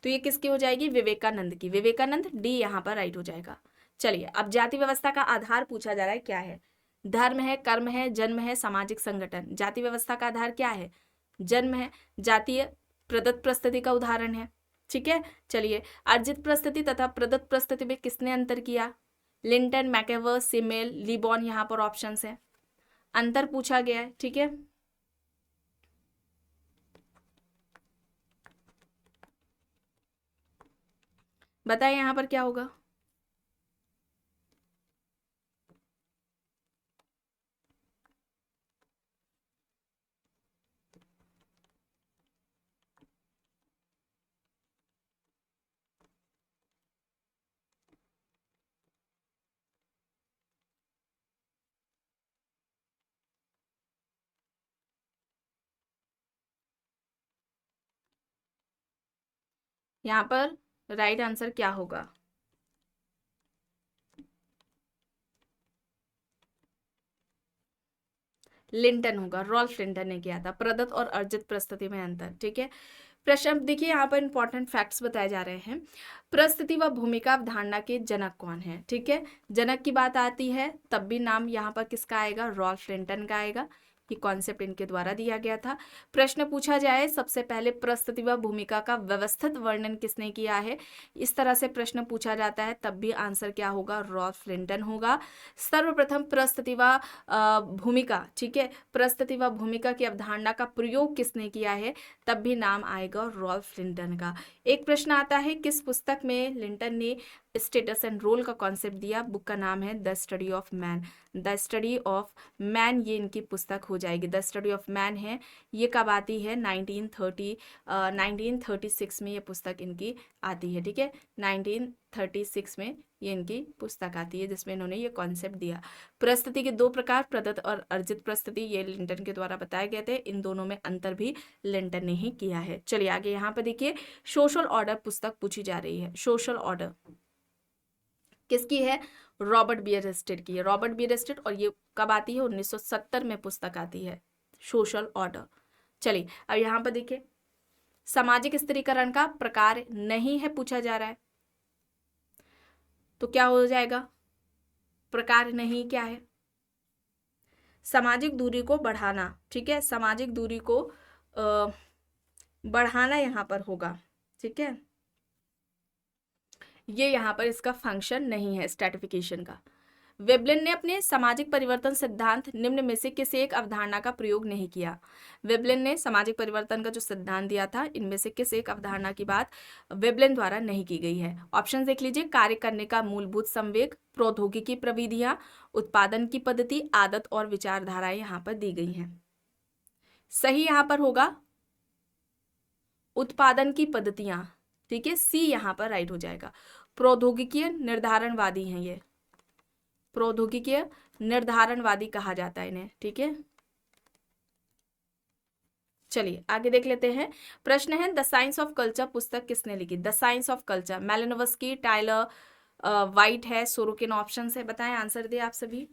तो ये किसकी हो जाएगी? विवेकानंद की। विवेकानंद, डी यहाँ पर राइट हो जाएगा। चलिए अब जाति व्यवस्था का आधार पूछा जा रहा है, क्या है? धर्म है, कर्म है, जन्म है, सामाजिक संगठन। जाति व्यवस्था का आधार क्या है? जन्म है, जातीय प्रदत्त परिस्थिति का उदाहरण है। ठीक है, चलिए अर्जित परिस्थिति तथा प्रदत्त परिस्थिति में किसने अंतर किया? लिंटन, मैकेवर, सिमेल, लीबॉन, यहाँ पर ऑप्शन है, अंतर पूछा गया है। ठीक है, बताइए यहाँ पर क्या होगा? यहाँ पर राइट आंसर क्या होगा? लिंटन होगा, रॉल्फ लिंटन ने किया था, प्रदत्त और अर्जित परिस्थिति में अंतर। ठीक है, प्रश्न देखिए, यहाँ पर इंपॉर्टेंट फैक्ट्स बताए जा रहे हैं। परिस्थिति व भूमिका अवधारणा के जनक कौन है? ठीक है, जनक की बात आती है तब भी नाम यहाँ पर किसका आएगा? रॉल्फ लिंटन का आएगा। ये कॉन्सेप्ट इनके द्वारा दिया गया था। प्रश्न पूछा जाए सबसे पहले परिस्थिति व भूमिका का व्यवस्थित वर्णन किसने किया है? इस तरह से प्रश्न पूछा जाता है तब भी आंसर क्या होगा? रॉल्फ लिंटन होगा। सर्वप्रथम परिस्थिति व भूमिका, ठीक है, परिस्थिति व भूमिका की अवधारणा का प्रयोग किसने किया है? तब भी नाम आएगा रॉल्फ लिंटन का। एक प्रश्न आता है किस पुस्तक में लिंटन ने स्टेटस एंड रोल का कॉन्सेप्ट दिया? बुक का नाम है the study of man. The study of man ये इनकी पुस्तक हो जाएगी। द स्टडी ऑफ मैन है, ये कब आती है? 1936 में ये पुस्तक इनकी आती है। ठीक है, 1936 में ये इनकी पुस्तक आती है जिसमें इन्होंने ये कॉन्सेप्ट दिया। परिस्थिति के दो प्रकार, प्रदत्त और अर्जित परिस्थिति, ये लिंटन के द्वारा बताए गए थे। इन दोनों में अंतर भी लिंटन ने ही किया है। चलिए आगे यहाँ पर देखिए, सोशल ऑर्डर पुस्तक पूछी जा रही है। सोशल ऑर्डर किसकी है? रॉबर्ट बियरस्टेड की है। रॉबर्ट बियरस्टेड, और ये कब आती है? 1970 में पुस्तक आती है सोशल ऑर्डर। चलिए अब यहाँ पर देखिए, सामाजिक स्त्रीकरण का प्रकार नहीं है पूछा जा रहा है, तो क्या हो जाएगा? प्रकार नहीं क्या है? सामाजिक दूरी को बढ़ाना। ठीक है, सामाजिक दूरी को बढ़ाना यहाँ पर होगा। ठीक है, ये यहाँ पर इसका फंक्शन नहीं है स्ट्रैटिफिकेशन का। वेबलिन ने अपने सामाजिक परिवर्तन सिद्धांत निम्न में से किसी एक अवधारणा का प्रयोग नहीं किया। वेबलिन ने सामाजिक परिवर्तन का जो सिद्धांत दिया था, इनमें से किस एक अवधारणा की बात वेबलिन द्वारा नहीं की गई है। ऑप्शन देख लीजिए, कार्य करने का मूलभूत संवेग, प्रौद्योगिकी प्रविधियां, उत्पादन की पद्धति, आदत और विचारधाराएं यहाँ पर दी गई हैं। सही यहाँ पर होगा उत्पादन की पद्धतियां। ठीक है, सी यहाँ पर राइट हो जाएगा। प्रौद्योगिकीय निर्धारणवादी हैं ये, प्रौद्योगिकीय निर्धारणवादी कहा जाता है इन्हें। ठीक है, चलिए आगे देख लेते हैं। प्रश्न है द साइंस ऑफ कल्चर पुस्तक किसने लिखी? The science of culture, Malinowski, Tylor White है, सोरोकिन। ऑप्शन है, बताएं, आंसर दे आप सभी।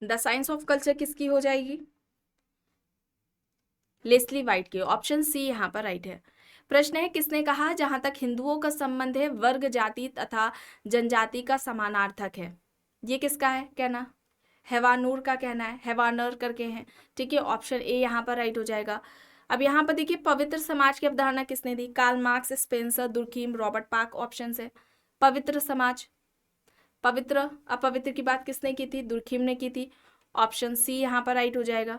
द साइंस ऑफ कल्चर किसकी हो जाएगी? लेस्ली वाइट की। ऑप्शन सी यहाँ पर राइट है। प्रश्न है किसने कहा जहां तक हिंदुओं का संबंध है वर्ग, जाति तथा जनजाति का समानार्थक है? ये किसका है कहना? हेवानूर का कहना है, हेवानर करके हैं। ठीक है, ऑप्शन ए यहाँ पर राइट हो जाएगा। अब यहाँ पर देखिए, पवित्र समाज की अवधारणा किसने दी? Karl Marx, Spencer, Durkheim, Robert Park. Option है पवित्र समाज, पवित्र अपवित्र की बात किसने की थी? दुर्खीम ने की थी। ऑप्शन सी यहाँ पर राइट हो जाएगा।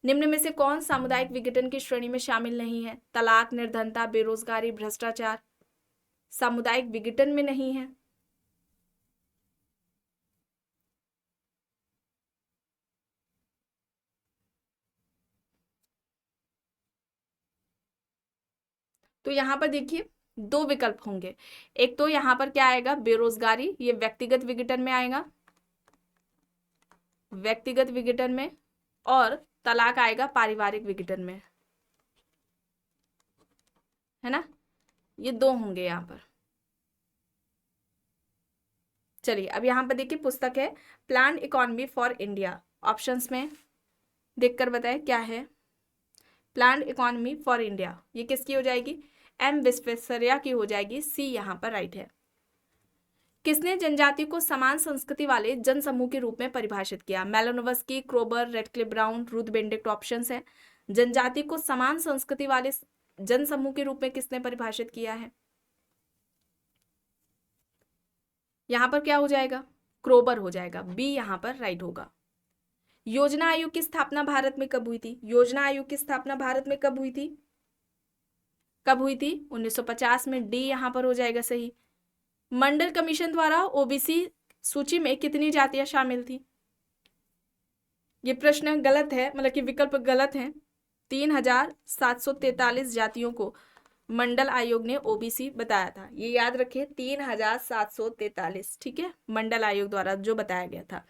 निम्न में से कौन सामुदायिक विघटन की श्रेणी में शामिल नहीं है? तलाक, निर्धनता, बेरोजगारी, भ्रष्टाचार। सामुदायिक विघटन में नहीं है। तो यहाँ पर देखिए दो विकल्प होंगे। एक तो यहाँ पर क्या आएगा, बेरोजगारी, ये व्यक्तिगत विघटन में आएगा, व्यक्तिगत विघटन में, और तलाक आएगा पारिवारिक विघटन में, है ना। ये दो होंगे यहाँ पर। चलिए अब यहाँ पर देखिए पुस्तक है plan economy for India. Options में देखकर बताएं क्या है। प्लान इकोनॉमी फॉर इंडिया ये किसकी हो जाएगी, एम विश्वेश्वरैया की हो जाएगी। सी यहाँ पर राइट है। किसने जनजाति को समान संस्कृति वाले जनसमूह के रूप में परिभाषित किया, Malinowski, Kroeber, Radcliffe Brown, Ruth Benedict options है। जनजाति को समान संस्कृति वाले जनसमूह के रूप में किसने परिभाषित किया है, यहाँ पर क्या हो जाएगा, क्रोबर हो जाएगा। बी यहाँ पर राइट होगा। योजना आयोग की स्थापना भारत में कब हुई थी, योजना आयोग की स्थापना भारत में कब हुई थी, कब हुई थी, 1950 में। डी यहाँ पर हो जाएगा सही। मंडल कमीशन द्वारा ओबीसी सूची में कितनी जातियां शामिल थी, ये प्रश्न गलत है, मतलब कि विकल्प गलत है। 3743 जातियों को मंडल आयोग ने ओबीसी बताया था, ये याद रखिए 3743, ठीक है, मंडल आयोग द्वारा जो बताया गया था।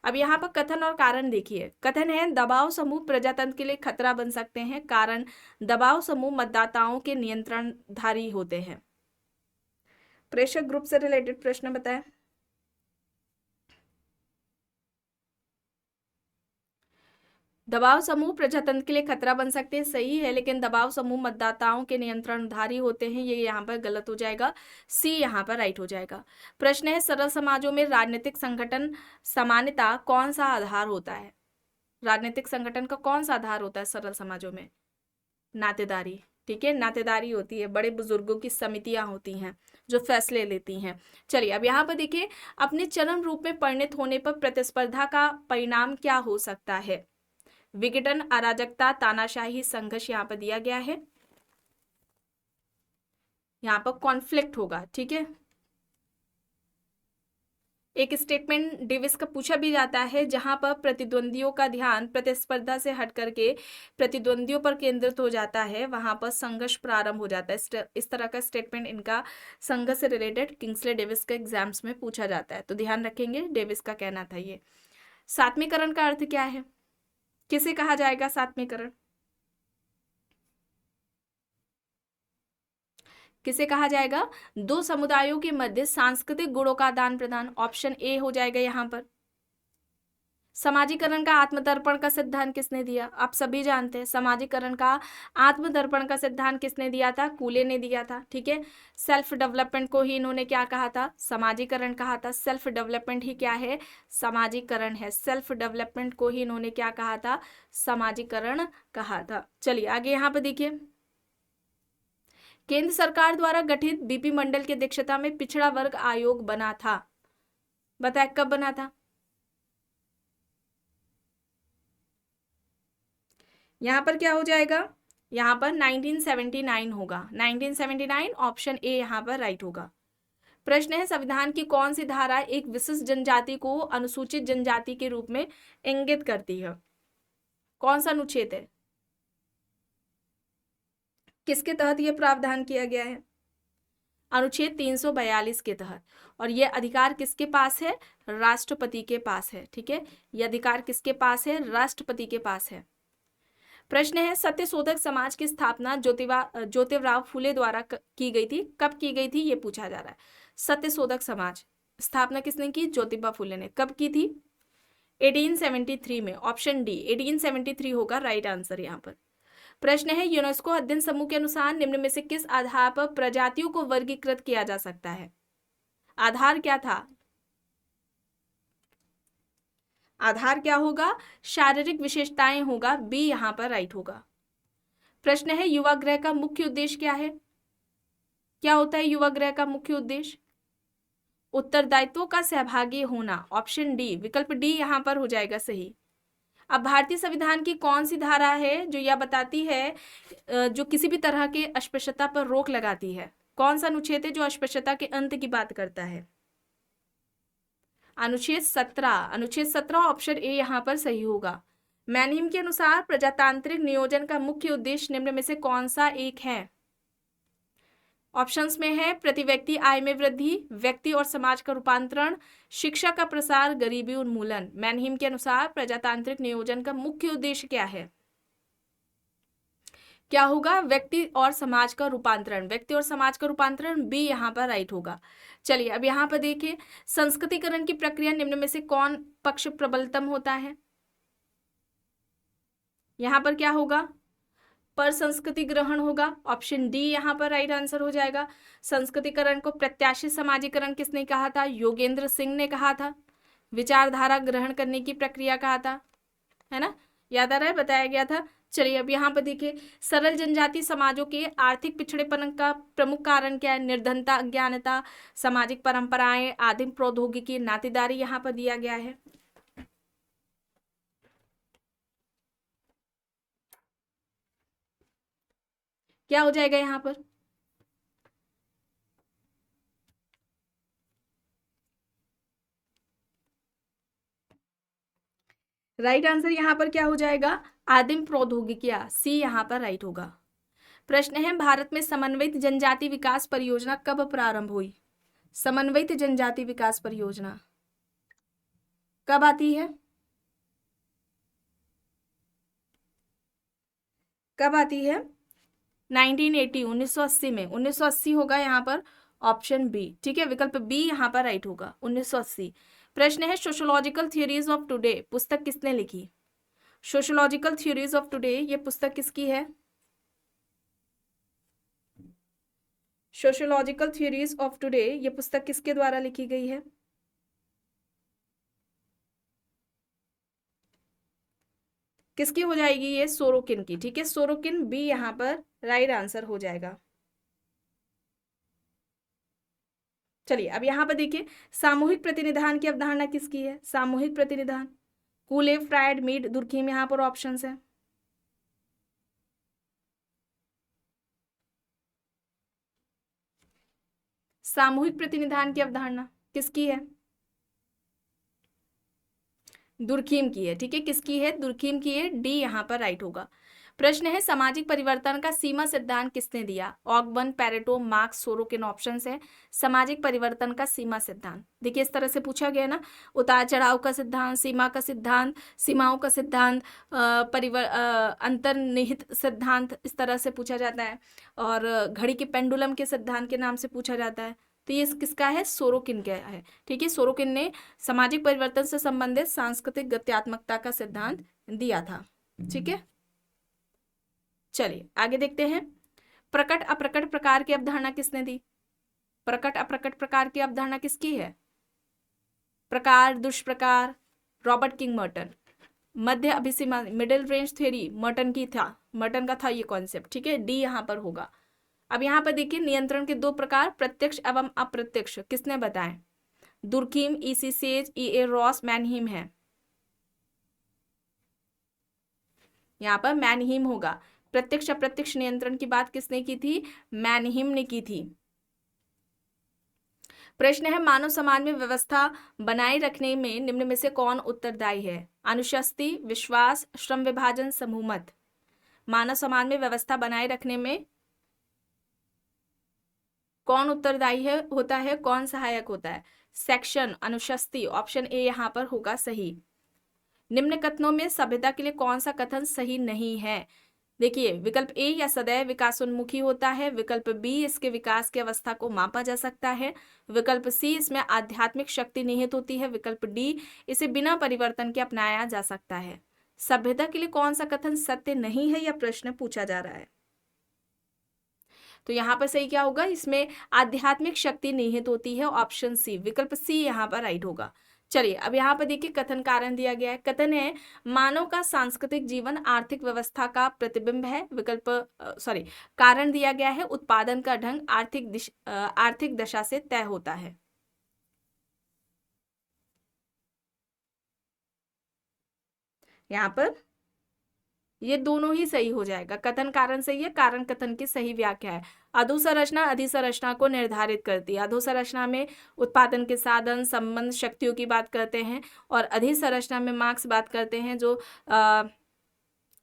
अब यहाँ पर कथन और कारण देखिए। कथन है दबाव समूह प्रजातंत्र के लिए खतरा बन सकते हैं, कारण दबाव समूह मतदाताओं के नियंत्रणधारी होते हैं। प्रेषक ग्रुप से रिलेटेड प्रश्न बताएं। दबाव समूह प्रजातंत्र के लिए खतरा बन सकते हैं, सही है, लेकिन दबाव समूह मतदाताओं के नियंत्रणधारी होते हैं, ये यहाँ पर गलत हो जाएगा। सी यहाँ पर राइट हो जाएगा। प्रश्न है सरल समाजों में राजनीतिक संगठन सामान्यता कौन सा आधार होता है, राजनीतिक संगठन का कौन सा आधार होता है सरल समाजों में, नातेदारी, ठीक है, नातेदारी होती है, बड़े बुजुर्गों की समितियां होती हैं जो फैसले लेती हैं। चलिए अब यहाँ पर देखिए अपने चरम रूप में परिणत होने पर प्रतिस्पर्धा का परिणाम क्या हो सकता है, विघटन, अराजकता, तानाशाही, संघर्ष यहाँ पर दिया गया है, यहाँ पर कॉन्फ्लिक्ट होगा, ठीक है। एक स्टेटमेंट डेविस का पूछा भी जाता है जहां पर प्रतिद्वंदियों का ध्यान प्रतिस्पर्धा से हट करके प्रतिद्वंदियों पर केंद्रित हो जाता है, वहां पर संघर्ष प्रारंभ हो जाता है। इस तरह का स्टेटमेंट इनका संघर्ष से रिलेटेड किंग्सले डेविस के एग्जाम्स में पूछा जाता है, तो ध्यान रखेंगे, डेविस का कहना था ये। सात्वीकरण का अर्थ क्या है, किसे कहा जाएगा सात्वीकरण, किसे कहा जाएगा, दो समुदायों के मध्य सांस्कृतिक गुणों का आदान प्रदान। ऑप्शन ए हो जाएगा यहाँ पर। समाजीकरण का आत्मदर्पण का सिद्धांत किसने दिया, आप सभी जानते हैं समाजीकरण का आत्मदर्पण का सिद्धांत किसने दिया था, कूले ने दिया था, ठीक है। सेल्फ डेवलपमेंट को ही इन्होंने क्या कहा था, समाजीकरण कहा था। सेल्फ डेवलपमेंट ही क्या है, समाजीकरण है। सेल्फ डेवलपमेंट को ही इन्होंने क्या कहा था, समाजीकरण कहा था। चलिए आगे यहाँ पर देखिए केंद्र सरकार द्वारा गठित बीपी मंडल की अध्यक्षता में पिछड़ा वर्ग आयोग बना था, बताए कब बना था, यहां पर क्या हो जाएगा, यहां पर 1979 होगा, 1979 ऑप्शन ए यहां पर राइट होगा। प्रश्न है संविधान की कौन सी धारा एक विशिष्ट जनजाति को अनुसूचित जनजाति के रूप में इंगित करती है, कौन सा अनुच्छेद है, किसके तहत यह प्रावधान किया गया है, अनुच्छेद 342 के तहत। और यह अधिकार किसके पास है, राष्ट्रपति के पास है, ठीक है, यह अधिकार किसके पास है, राष्ट्रपति के पास है। प्रश्न है सत्यशोधक समाज की स्थापना ज्योतिराव फूले द्वारा की गई थी, कब की गई थी, ये पूछा जा रहा है। सत्यशोधक समाज स्थापना किसने की, ज्योतिबा फूले ने, कब की थी, 1873 में। ऑप्शन डी 1873 होगा राइट आंसर यहाँ पर। प्रश्न है यूनेस्को अध्ययन समूह के अनुसार निम्न में से किस आधार पर प्रजातियों को वर्गीकृत किया जा सकता है, आधार क्या था, आधार क्या होगा, शारीरिक विशेषताएं होगा, बी यहां पर राइट होगा। प्रश्न है युवा गृह का मुख्य उद्देश्य क्या है, क्या होता है युवा गृह का मुख्य उद्देश्य, उत्तरदायित्वों का सहभागी होना। ऑप्शन डी विकल्प डी यहां पर हो जाएगा सही। अब भारतीय संविधान की कौन सी धारा है जो यह बताती है जो किसी भी तरह के अस्पृश्यता पर रोक लगाती है, कौन सा अनुच्छेद है जो अस्पृश्यता के अंत की बात करता है? अनुच्छेद 17। अनुच्छेद 17 ऑप्शन ए यहाँ पर सही होगा। मैनहिम के अनुसार प्रजातांत्रिक नियोजन का मुख्य उद्देश्य निम्न में से कौन सा एक है? ऑप्शंस में है प्रति व्यक्ति आय में वृद्धि, व्यक्ति और समाज का रूपांतरण, शिक्षा का प्रसार, गरीबी उन्मूलन। मैनहिम के अनुसार प्रजातांत्रिक नियोजन का मुख्य उद्देश्य क्या है? क्या होगा? व्यक्ति और समाज का रूपांतरण। व्यक्ति और समाज का रूपांतरण, बी यहाँ पर राइट होगा। चलिए अब यहाँ पर देखिए, संस्कृतिकरण की प्रक्रिया निम्न में से कौन पक्ष प्रबलतम होता है? यहाँ पर क्या होगा? पर संस्कृति ग्रहण होगा। ऑप्शन डी यहाँ पर राइट आंसर हो जाएगा। संस्कृतिकरण को प्रत्याशित समाजीकरण किसने कहा था? योगेंद्र सिंह ने कहा था। विचारधारा ग्रहण करने की प्रक्रिया कहा था, है ना? याद आ रहा है, बताया गया था। चलिए अब यहाँ पर देखिए, सरल जनजाति समाजों के आर्थिक पिछड़ेपन का प्रमुख कारण क्या है? निर्धनता, अज्ञानता, सामाजिक परंपराएं, आदिम प्रौद्योगिकी, नातेदारी यहाँ पर दिया गया है। क्या हो जाएगा यहाँ पर? राइट आंसर यहाँ पर क्या हो जाएगा? आदिम प्रौद्योगिकियां, सी यहाँ पर राइट होगा। प्रश्न है, भारत में समन्वित जनजाति विकास परियोजना कब प्रारंभ हुई? समन्वित जनजाति विकास परियोजना कब आती है? कब आती है? 1980, 1980 में। 1980 होगा यहाँ पर, ऑप्शन बी। ठीक है, विकल्प बी यहाँ पर राइट होगा, 1980। प्रश्न है, सोशियोलॉजिकल थ्योरीज ऑफ टुडे पुस्तक किसने लिखी? सोशियोलॉजिकल थ्योरीज ऑफ टुडे ये पुस्तक किसकी है? सोशियोलॉजिकल थ्योरीज ऑफ टुडे ये पुस्तक किसके द्वारा लिखी गई है? किसकी हो जाएगी ये? सोरोकिन की। ठीक है, सोरोकिन, बी यहाँ पर राइट आंसर हो जाएगा। चलिए अब यहाँ पर देखिए, सामूहिक प्रतिनिधान की अवधारणा किसकी है? सामूहिक प्रतिनिधान, कूले, फ्रायड, मीड, दुर्खीम यहाँ पर ऑप्शंस है। सामूहिक प्रतिनिधान की अवधारणा किसकी है? दुर्खीम की है। ठीक है, किसकी है? दुर्खीम की है, डी यहाँ पर राइट होगा। प्रश्न है, सामाजिक परिवर्तन का सीमा सिद्धांत किसने दिया? ऑकबर्न, पैरेटो, मार्क्स, सोरोकिन ऑप्शंस है। सामाजिक परिवर्तन का सीमा सिद्धांत देखिए, इस तरह से पूछा गया ना, उतार चढ़ाव का सिद्धांत, सीमा का सिद्धांत, सीमाओं का सिद्धांत, अंतर्निहित सिद्धांत, इस तरह से पूछा जाता है। और घड़ी के पेंडुलम के सिद्धांत के नाम से पूछा जाता है। तो ये किसका है? सोरोकिन का है। ठीक है, सोरोकिन ने सामाजिक परिवर्तन से संबंधित सांस्कृतिक गत्यात्मकता का सिद्धांत दिया था। ठीक है, चलिए आगे देखते हैं। प्रकट अप्रकट प्रकार की अवधारणा किसने दी? प्रकट अप्रकट प्रकार की अवधारणा किसकी है? प्रकार, दुष्प्रकार, रॉबर्ट किंग मर्टन। मध्य अभिसीमा, मिडिल रेंज थ्योरी, मर्टन का था ये कॉन्सेप्ट। ठीक है, डी यहाँ पर होगा। अब यहाँ पर देखिए, नियंत्रण के दो प्रकार, प्रत्यक्ष एवं अप्रत्यक्ष, किसने बताए? Durkheim, EC Sage, EA. Ross, Mannheim है। यहाँ पर मैनहीम होगा। प्रत्यक्ष अप्रत्यक्ष नियंत्रण की बात किसने की थी? मैनहीम ने की थी। प्रश्न है, मानव समाज में व्यवस्था बनाए रखने में निम्न में से कौन उत्तरदायी है? अनुशास्ति, विश्वास, श्रम विभाजन, समूह मत। मानव समाज में व्यवस्था बनाए रखने में कौन उत्तरदायी है, होता है, कौन सहायक होता है? सेक्शन, अनुशास्ति, ऑप्शन ए यहाँ पर होगा सही। निम्न कथनों में सभ्यता के लिए कौन सा कथन सही नहीं है? देखिए, विकल्प ए, या सदैव विकासोन्मुखी होता है। विकल्प बी, इसके विकास की अवस्था को मापा जा सकता है। विकल्प सी, इसमें आध्यात्मिक शक्ति निहित होती है। विकल्प डी, इसे बिना परिवर्तन के अपनाया जा सकता है। सभ्यता के लिए कौन सा कथन सत्य नहीं है, यह प्रश्न पूछा जा रहा है। तो यहाँ पर सही क्या होगा? इसमें आध्यात्मिक शक्ति निहित होती है, ऑप्शन सी, विकल्प सी यहाँ पर राइट होगा। चलिए अब यहाँ पर देखिए, कथन कारण दिया गया है। कथन है, मानव का सांस्कृतिक जीवन आर्थिक व्यवस्था का प्रतिबिंब है। कारण दिया गया है, उत्पादन का ढंग आर्थिक दशा से तय होता है। यहाँ पर ये दोनों ही सही हो जाएगा। कथन कारण सही है, कारण कथन की सही व्याख्या है। अधोसंरचना अधिसंरचना को निर्धारित करती है। अधोसंरचना में उत्पादन के साधन, संबंध, शक्तियों की बात करते हैं, और अधिसंरचना में मार्क्स बात करते हैं जो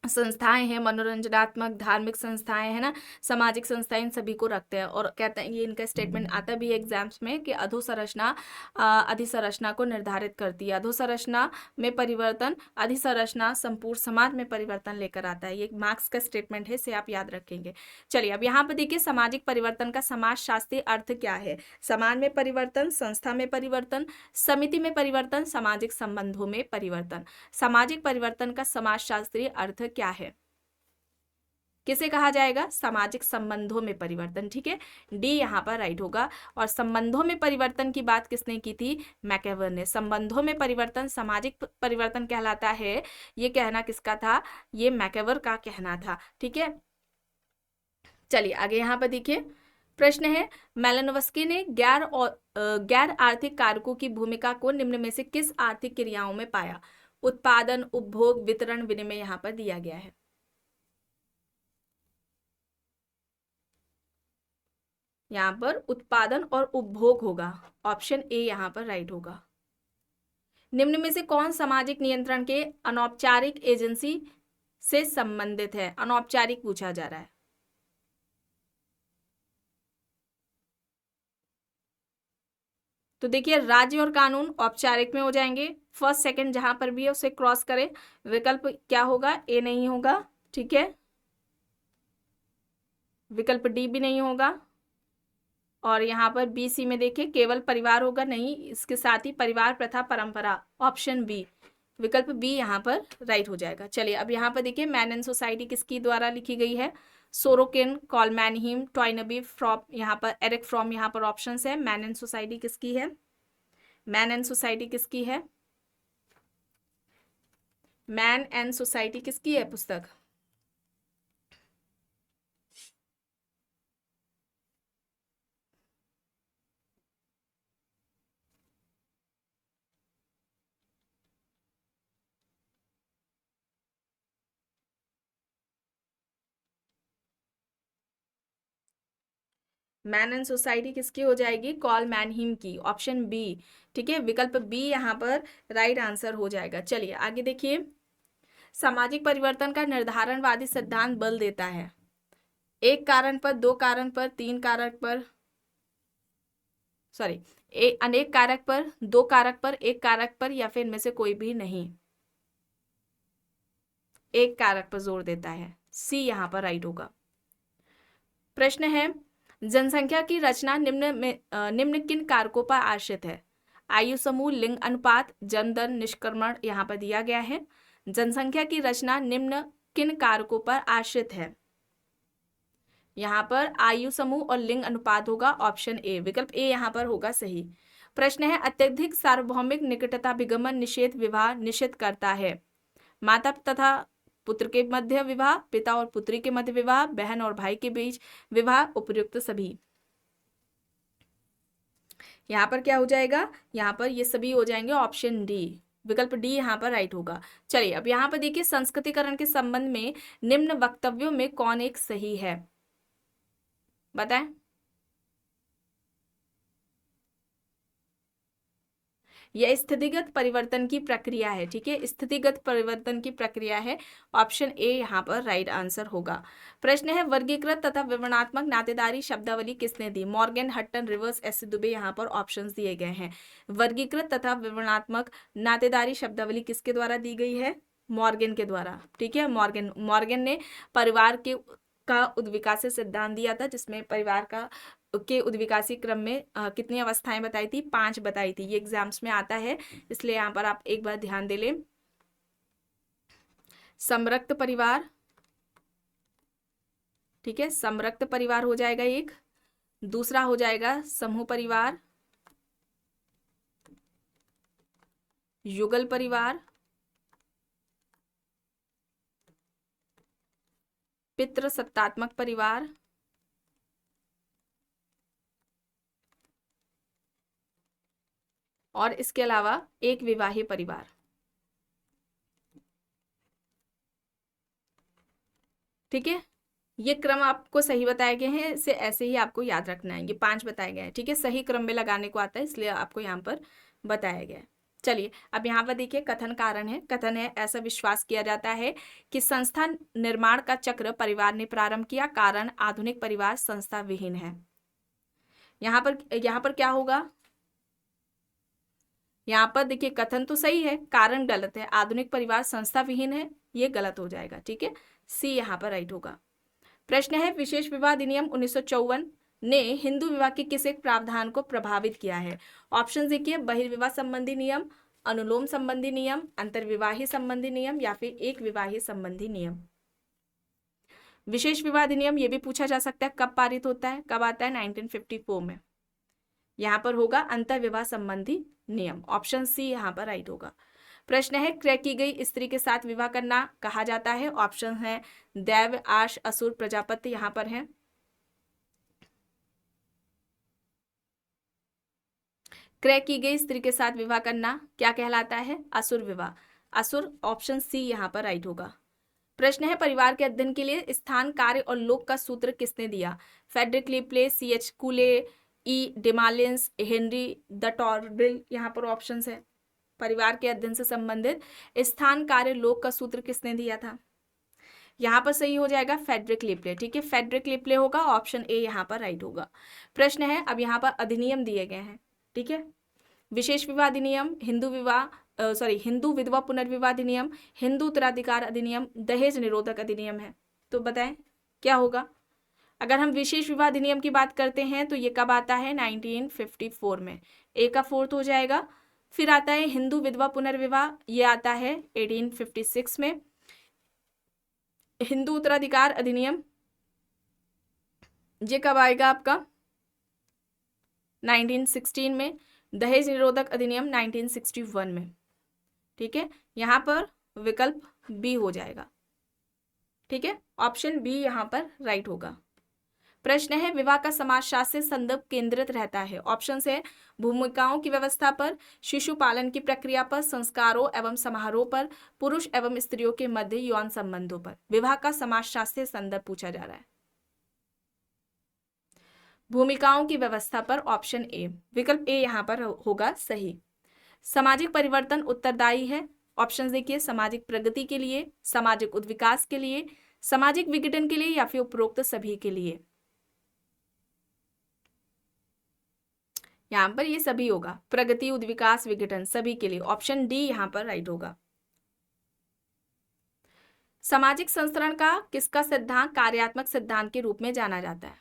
संस्थाएं हैं, मनोरंजनात्मक, धार्मिक संस्थाएं है ना, सामाजिक संस्थाएं, इन सभी को रखते हैं। और कहते हैं, ये इनका स्टेटमेंट आता भी है एग्जाम्स में कि अधोसंरचना अधिसंरचना को निर्धारित करती है। अधोसंरचना में परिवर्तन, अधिसंरचना संपूर्ण समाज में परिवर्तन लेकर आता है। ये मार्क्स का स्टेटमेंट है, इसे आप याद रखेंगे। चलिए अब यहाँ पर देखिए सामाजिक परिवर्तन का समाजशास्त्रीय अर्थ क्या है। समाज में परिवर्तन, संस्था में परिवर्तन, समिति में परिवर्तन, सामाजिक संबंधों में परिवर्तन। सामाजिक परिवर्तन का समाजशास्त्रीय अर्थ क्या है, किसे कहा जाएगा? सामाजिक संबंधों में परिवर्तन। ठीक है, डी यहाँ पर राइट होगा। और संबंधों में परिवर्तन की बात किसने की थी? मैकेवर ने। संबंधों में परिवर्तन सामाजिक परिवर्तन कहलाता है, ये कहना किसका था? ये मैकेवर का कहना था। ठीक है, चलिए आगे यहाँ पर देखिए प्रश्न है, मैलिनोव्स्की ने गैर आर्थिक कारकों की भूमिका को निम्न में से किस आर्थिक क्रियाओं में पाया? उत्पादन, उपभोग, वितरण, विनिमय यहाँ पर दिया गया है। यहाँ पर उत्पादन और उपभोग होगा, ऑप्शन ए यहाँ पर राइट होगा। निम्न में से कौन सामाजिक नियंत्रण के अनौपचारिक एजेंसी से संबंधित है? अनौपचारिक पूछा जा रहा है। तो देखिए राज्य और कानून औपचारिक में हो जाएंगे। फर्स्ट सेकंड जहां पर भी है उसे क्रॉस करें। विकल्प क्या होगा? ए नहीं होगा। ठीक है, विकल्प डी भी नहीं होगा। और यहाँ पर बी सी में देखिए केवल परिवार होगा, नहीं, इसके साथ ही परिवार, प्रथा, परंपरा, ऑप्शन बी, विकल्प बी यहाँ पर राइट हो जाएगा। चलिए अब यहाँ पर देखिए मैन एंड सोसाइटी किसकी द्वारा लिखी गई है? सोरोकिन, कॉलमैनहीम, टॉयनबी, फ्रॉम, यहाँ पर एरिक फ्रॉम यहाँ पर ऑप्शन है। मैन एंड सोसाइटी किसकी है? मैन एंड सोसाइटी किसकी है? मैन एंड सोसाइटी किसकी है पुस्तक? मैन एंड सोसाइटी किसकी हो जाएगी? कॉलमैनहीम की, ऑप्शन बी। ठीक है, विकल्प बी यहाँ पर राइट आंसर हो जाएगा। चलिए आगे देखिए, सामाजिक परिवर्तन का निर्धारणवादी सिद्धांत बल देता है एक कारण पर, दो कारण पर, तीन कारक पर, सॉरी, अनेक कारक पर, दो कारक पर, एक कारक पर, या फिर इनमें से कोई भी नहीं। एक कारक पर जोर देता है, सी यहाँ पर राइट होगा। प्रश्न है, जनसंख्या की रचना निम्न किन कारकों पर आश्रित है? आयु समूह, लिंग अनुपात, जन्म दर, निष्क्रमण यहाँ पर दिया गया है। जनसंख्या की रचना निम्न किन कारकों पर आश्रित है? यहाँ पर आयु समूह और लिंग अनुपात होगा, ऑप्शन ए, विकल्प ए यहाँ पर होगा सही। प्रश्न है, अत्यधिक सार्वभौमिक निकटता विगमन निषेध विवाह निषिद्ध करता है? माता तथा पुत्र के मध्य विवाह, पिता और पुत्री के मध्य विवाह, बहन और भाई के बीच विवाह, उपयुक्त सभी। यहाँ पर क्या हो जाएगा? यहाँ पर ये सभी हो जाएंगे, ऑप्शन डी, विकल्प डी यहाँ पर राइट होगा। चलिए अब यहाँ पर देखिए, संस्कृतिकरण के संबंध में निम्न वक्तव्यों में कौन एक सही है? बताएं। यह स्थितिगत परिवर्तन की प्रक्रिया है। ठीक है, स्थितिगत परिवर्तन की प्रक्रिया है, ऑप्शन ए यहाँ पर राइट आंसर होगा। प्रश्न है, वर्गीकृत तथा विवरणात्मक नातेदारी शब्दावली किसने दी? Morgan, Hutton, Rivers, S Dube यहाँ पर ऑप्शंस दिए गए हैं। वर्गीकृत तथा विवरणात्मक नातेदारी शब्दावली किसके द्वारा दी गई है? मॉर्गन के द्वारा। ठीक है, मॉर्गन ने परिवार का उद्विकास सिद्धांत दिया था, जिसमें परिवार के उद्विकासी क्रम में कितनी अवस्थाएं बताई थी? 5 बताई थी। ये एग्जाम्स में आता है, इसलिए यहाँ पर आप एक बार ध्यान दे लें। समरक्त परिवार, ठीक है, समरक्त परिवार हो जाएगा एक। दूसरा हो जाएगा समूह परिवार, युगल परिवार, पितृसत्तात्मक परिवार, और इसके अलावा एक विवाही परिवार। ठीक है, ये क्रम आपको सही बताए गए हैं, इसे ऐसे ही आपको याद रखना है। ये 5 बताए गए हैं, ठीक है, सही क्रम में लगाने को आता है, इसलिए आपको यहाँ पर बताया गया है। चलिए अब यहाँ पर देखिए कथन कारण है। कथन है, ऐसा विश्वास किया जाता है कि संस्था निर्माण का चक्र परिवार ने प्रारंभ किया, कारण आधुनिक परिवार संस्था विहीन है। यहाँ पर क्या होगा, यहाँ पर देखिए कथन तो सही है, कारण गलत है, आधुनिक परिवार संस्था विहीन है, ये गलत हो जाएगा, ठीक है, सी यहाँ पर राइट होगा। प्रश्न है, विशेष विवाह अधिनियम 1954 ने हिंदू विवाह के किस एक प्रावधान को प्रभावित किया है? ऑप्शन देखिए, बहिर्विवाह संबंधी नियम, अनुलोम संबंधी नियम, अंतर्विवाही संबंधी नियम या फिर एक विवाही संबंधी नियम। विशेष विवाह अधिनियम ये भी पूछा जा सकता है, कब पारित होता है, कब आता है? 1954 में। यहाँ पर होगा अंतर्विवाह संबंधी नियम, ऑप्शन सी यहाँ पर राइट होगा। प्रश्न है, क्रय की गई स्त्री के साथ विवाह करना कहा जाता है? ऑप्शन है दैव, आश, असुर, प्रजापति, यहाँ पर है क्रय की गई स्त्री के साथ विवाह करना क्या कहलाता है? असुर विवाह, असुर, ऑप्शन सी यहाँ पर राइट होगा। प्रश्न है, परिवार के अध्ययन के लिए स्थान, कार्य और लोक का सूत्र किसने दिया? Frederick Le Play, C.H. Cooley, E Demolins, Henri de Tourville, यहाँ पर ऑप्शन है। परिवार के अध्ययन से संबंधित स्थान, कार्य, लोक का सूत्र किसने दिया था? यहाँ पर सही हो जाएगा फेडरिक लिपले, ठीक है, फेडरिक लिपले होगा, ऑप्शन ए यहाँ पर राइट होगा। प्रश्न है, अब यहाँ पर अधिनियम दिए गए हैं, ठीक है, विशेष विवाह अधिनियम, हिंदू विधवा पुनर्विवाह अधिनियम, हिंदू उत्तराधिकार अधिनियम, दहेज निरोधक अधिनियम है, तो बताएं क्या होगा? अगर हम विशेष विवाह अधिनियम की बात करते हैं तो ये कब आता है? 1954 में, ए का फोर्थ हो जाएगा। फिर आता है हिंदू विधवा पुनर्विवाह, ये आता है 1856 में। हिंदू उत्तराधिकार अधिनियम ये कब आएगा आपका? 1916 में। दहेज निरोधक अधिनियम 1961 में, ठीक है, यहाँ पर विकल्प बी हो जाएगा, ठीक है, ऑप्शन बी यहाँ पर राइट होगा। प्रश्न है, विवाह का समाजशास्त्रीय संदर्भ केंद्रित रहता है? ऑप्शन है भूमिकाओं की व्यवस्था पर, शिशु पालन की प्रक्रिया पर, संस्कारों एवं समारोह पर, पुरुष एवं स्त्रियों के मध्य यौन संबंधों पर। विवाह का समाजशास्त्रीय संदर्भ पूछा जा रहा है, भूमिकाओं की व्यवस्था पर, ऑप्शन ए, विकल्प ए यहाँ पर होगा सही। सामाजिक परिवर्तन उत्तरदायी है? ऑप्शन देखिए, सामाजिक प्रगति के लिए, सामाजिक उद्विकास के लिए, सामाजिक विघटन के लिए या फिर उपरोक्त सभी के लिए। यहाँ पर ये सभी होगा, प्रगति, उद्विकास, विघटन, सभी के लिए, ऑप्शन डी यहाँ पर राइट होगा। सामाजिक संस्करण का किसका सिद्धांत कार्यात्मक सिद्धांत के रूप में जाना जाता है?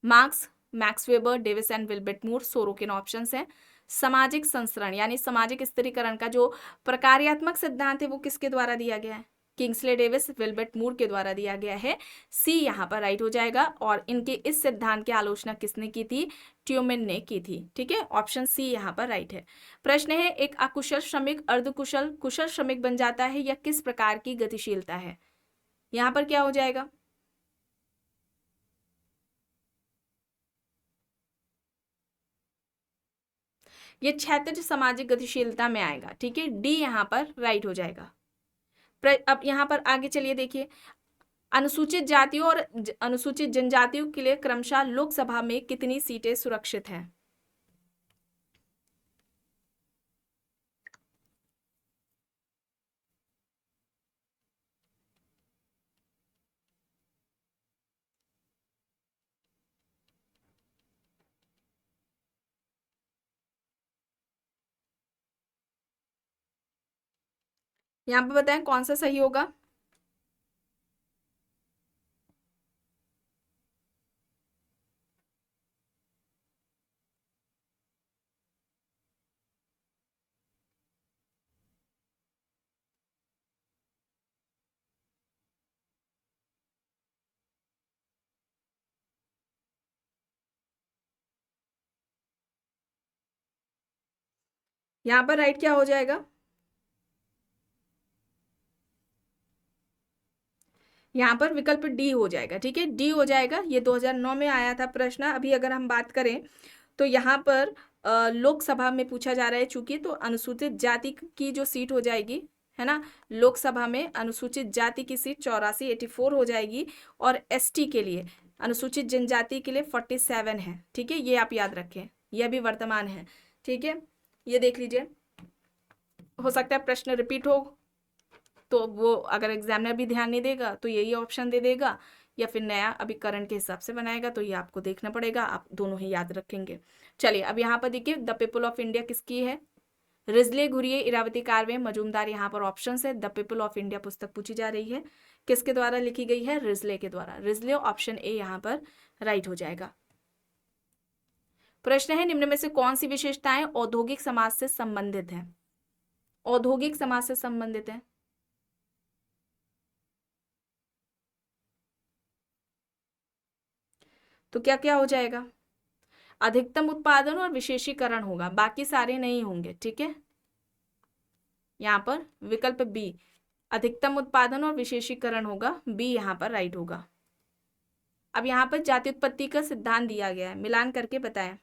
Marx, Max Weber, Davis and Wilbert Moore, Sorokin options हैं। सामाजिक संस्करण यानी सामाजिक स्थिरीकरण का जो प्रकार्यात्मक सिद्धांत है वो किसके द्वारा दिया गया है? किंग्सले डेविस, विल्बर्ट मूर के द्वारा दिया गया है, सी यहाँ पर राइट हो जाएगा। और इनके इस सिद्धांत की आलोचना किसने की थी? ट्यूमेन ने की थी, ठीक है, ऑप्शन सी यहाँ पर राइट है। प्रश्न है, एक अकुशल श्रमिक अर्धकुशल कुशल श्रमिक बन जाता है या किस प्रकार की गतिशीलता है? यहाँ पर क्या हो जाएगा? ये क्षैतिज सामाजिक गतिशीलता में आएगा, ठीक है, डी यहाँ पर राइट हो जाएगा। अब यहाँ पर आगे चलिए देखिए, अनुसूचित जातियों और अनुसूचित जनजातियों के लिए क्रमशः लोकसभा में कितनी सीटें सुरक्षित हैं? यहाँ पे बताएं कौन सा सही होगा? यहाँ पर राइट क्या हो जाएगा? यहाँ पर विकल्प डी हो जाएगा, ठीक है, डी हो जाएगा। ये 2009 में आया था प्रश्न। अभी अगर हम बात करें तो यहाँ पर लोकसभा में पूछा जा रहा है चूंकि, तो अनुसूचित जाति की जो सीट हो जाएगी है ना। लोकसभा में अनुसूचित जाति की सीट 84 हो जाएगी, और एसटी के लिए, अनुसूचित जनजाति के लिए 47 है। ठीक है, ये आप याद रखें, यह भी वर्तमान है। ठीक है, ये देख लीजिए, हो सकता है प्रश्न रिपीट हो, तो वो अगर एग्जामिनर भी ध्यान नहीं देगा तो यही ऑप्शन दे देगा, या फिर नया अभी करंट के हिसाब से बनाएगा, तो ये आपको देखना पड़ेगा, आप दोनों ही याद रखेंगे। चलिए अब यहाँ पर देखिए, द पीपल ऑफ इंडिया किसकी है? रिजले, घुरिये, इरावती कार्वे, मजूमदार, यहाँ पर ऑप्शन है। द पीपल ऑफ इंडिया पुस्तक पूछी जा रही है, किसके द्वारा लिखी गई है? रिजले के द्वारा। रिजले, ऑप्शन ए यहाँ पर राइट हो जाएगा। प्रश्न है, निम्न में से कौन सी विशेषताएं औद्योगिक समाज से संबंधित है? औद्योगिक समाज से संबंधित है, तो क्या क्या हो जाएगा? अधिकतम उत्पादन और विशेषीकरण होगा, बाकी सारे नहीं होंगे। ठीक है, यहाँ पर विकल्प बी, अधिकतम उत्पादन और विशेषीकरण होगा, बी यहाँ पर राइट होगा। अब यहाँ पर जाति उत्पत्ति का सिद्धांत दिया गया है, मिलान करके बताएं।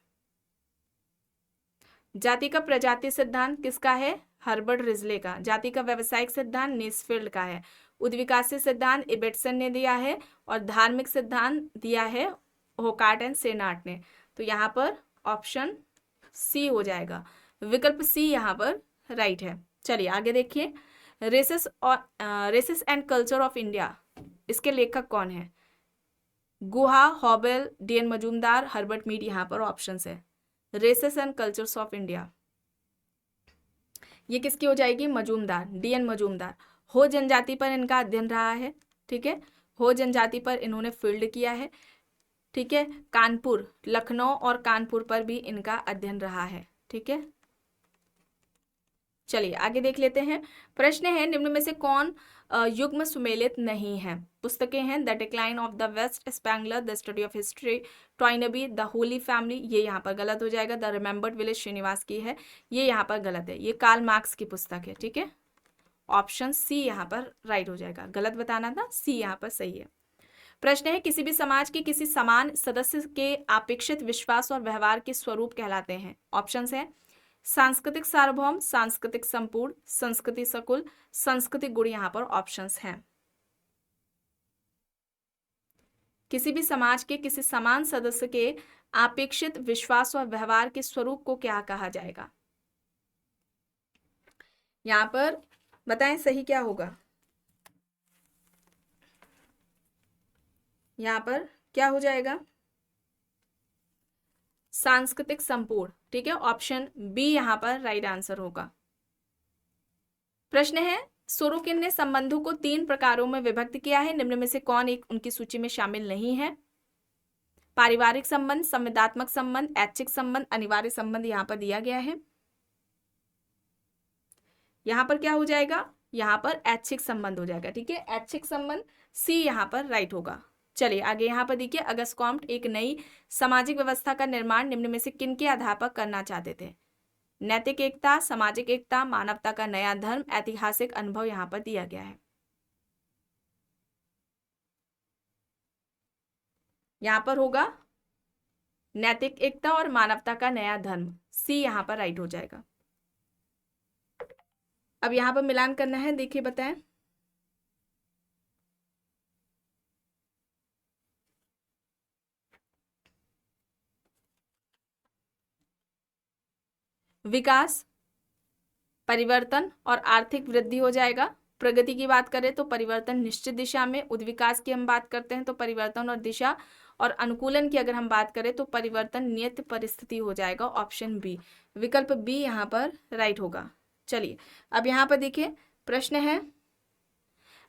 जाति का प्रजाति सिद्धांत किसका है? हर्बर्ट रिजले का। जाति का व्यवसायिक सिद्धांत नीसफील्ड का है। उद्विकासीय सिद्धांत इबेटसन ने दिया है, और धार्मिक सिद्धांत दिया है होकार्ट एंड सेनार्ट ने। तो यहाँ पर ऑप्शन सी हो जाएगा, विकल्प सी यहाँ पर राइट है। चलिए आगे देखिए, races and culture of India, इसके लेखक कौन है? Guha, Hoebel, D N. Majumdar, Herbert Mead, यहाँ पर ऑप्शन है। Races and cultures of India, ये किसकी हो जाएगी? मजूमदार, डी.एन. मजूमदार। हो जनजाति पर इनका अध्ययन रहा है। ठीक है, हो जनजाति पर इन्होंने फील्ड किया है। ठीक है, कानपुर, लखनऊ और कानपुर पर भी इनका अध्ययन रहा है। ठीक है, चलिए आगे देख लेते हैं। प्रश्न है, निम्न में से कौन युग्म सुमेलित नहीं है? पुस्तकें हैं the decline of the west Spengler, the study of history, Toynbee, the holy family, ये यहाँ पर गलत हो जाएगा। द रिमेंबर्ड विलेज श्रीनिवास की है, ये यहाँ पर गलत है, ये कार्ल मार्क्स की पुस्तक है। ठीक है, ऑप्शन सी यहाँ पर राइट हो जाएगा, गलत बताना था, सी यहाँ पर सही है। प्रश्न है, किसी भी समाज के किसी समान सदस्य के अपेक्षित विश्वास और व्यवहार के स्वरूप कहलाते हैं? ऑप्शंस है सांस्कृतिक सार्वभौम, सांस्कृतिक संपूर्ण, संस्कृति सकुल, सांस्कृतिक गुण, यहाँ पर ऑप्शंस हैं। किसी भी समाज के किसी समान सदस्य के अपेक्षित विश्वास और व्यवहार के स्वरूप को क्या कहा जाएगा? यहाँ पर बताएं सही क्या होगा? यहाँ पर क्या हो जाएगा? सांस्कृतिक संपूर्ण। ठीक है, ऑप्शन बी यहाँ पर राइट आंसर होगा। प्रश्न है, सोरोकिन ने संबंधों को 3 प्रकारों में विभक्त किया है, निम्न में से कौन एक उनकी सूची में शामिल नहीं है? पारिवारिक संबंध, संविदात्मक संबंध, ऐच्छिक संबंध, अनिवार्य संबंध यहाँ पर दिया गया है। यहाँ पर क्या हो जाएगा? यहाँ पर ऐच्छिक संबंध हो जाएगा। ठीक है, ऐच्छिक संबंध, सी यहाँ पर राइट होगा। चलिए आगे यहाँ पर देखिए, अगस्त कॉम्ट एक नई सामाजिक व्यवस्था का निर्माण निम्न में से किनके आधार पर करना चाहते थे? नैतिक एकता, सामाजिक एकता, मानवता का नया धर्म, ऐतिहासिक अनुभव यहाँ पर दिया गया है। यहाँ पर होगा नैतिक एकता और मानवता का नया धर्म, सी यहाँ पर राइट हो जाएगा। अब यहाँ पर मिलान करना है, देखिए बताएं। विकास, परिवर्तन और आर्थिक वृद्धि हो जाएगा। प्रगति की बात करें तो परिवर्तन निश्चित दिशा में, उद्विकास की हम बात करते हैं तो परिवर्तन और दिशा, और अनुकूलन की अगर हम बात करें तो परिवर्तन नियत परिस्थिति हो जाएगा, ऑप्शन बी, विकल्प बी यहाँ पर राइट होगा। चलिए अब यहाँ पर देखिए, प्रश्न है,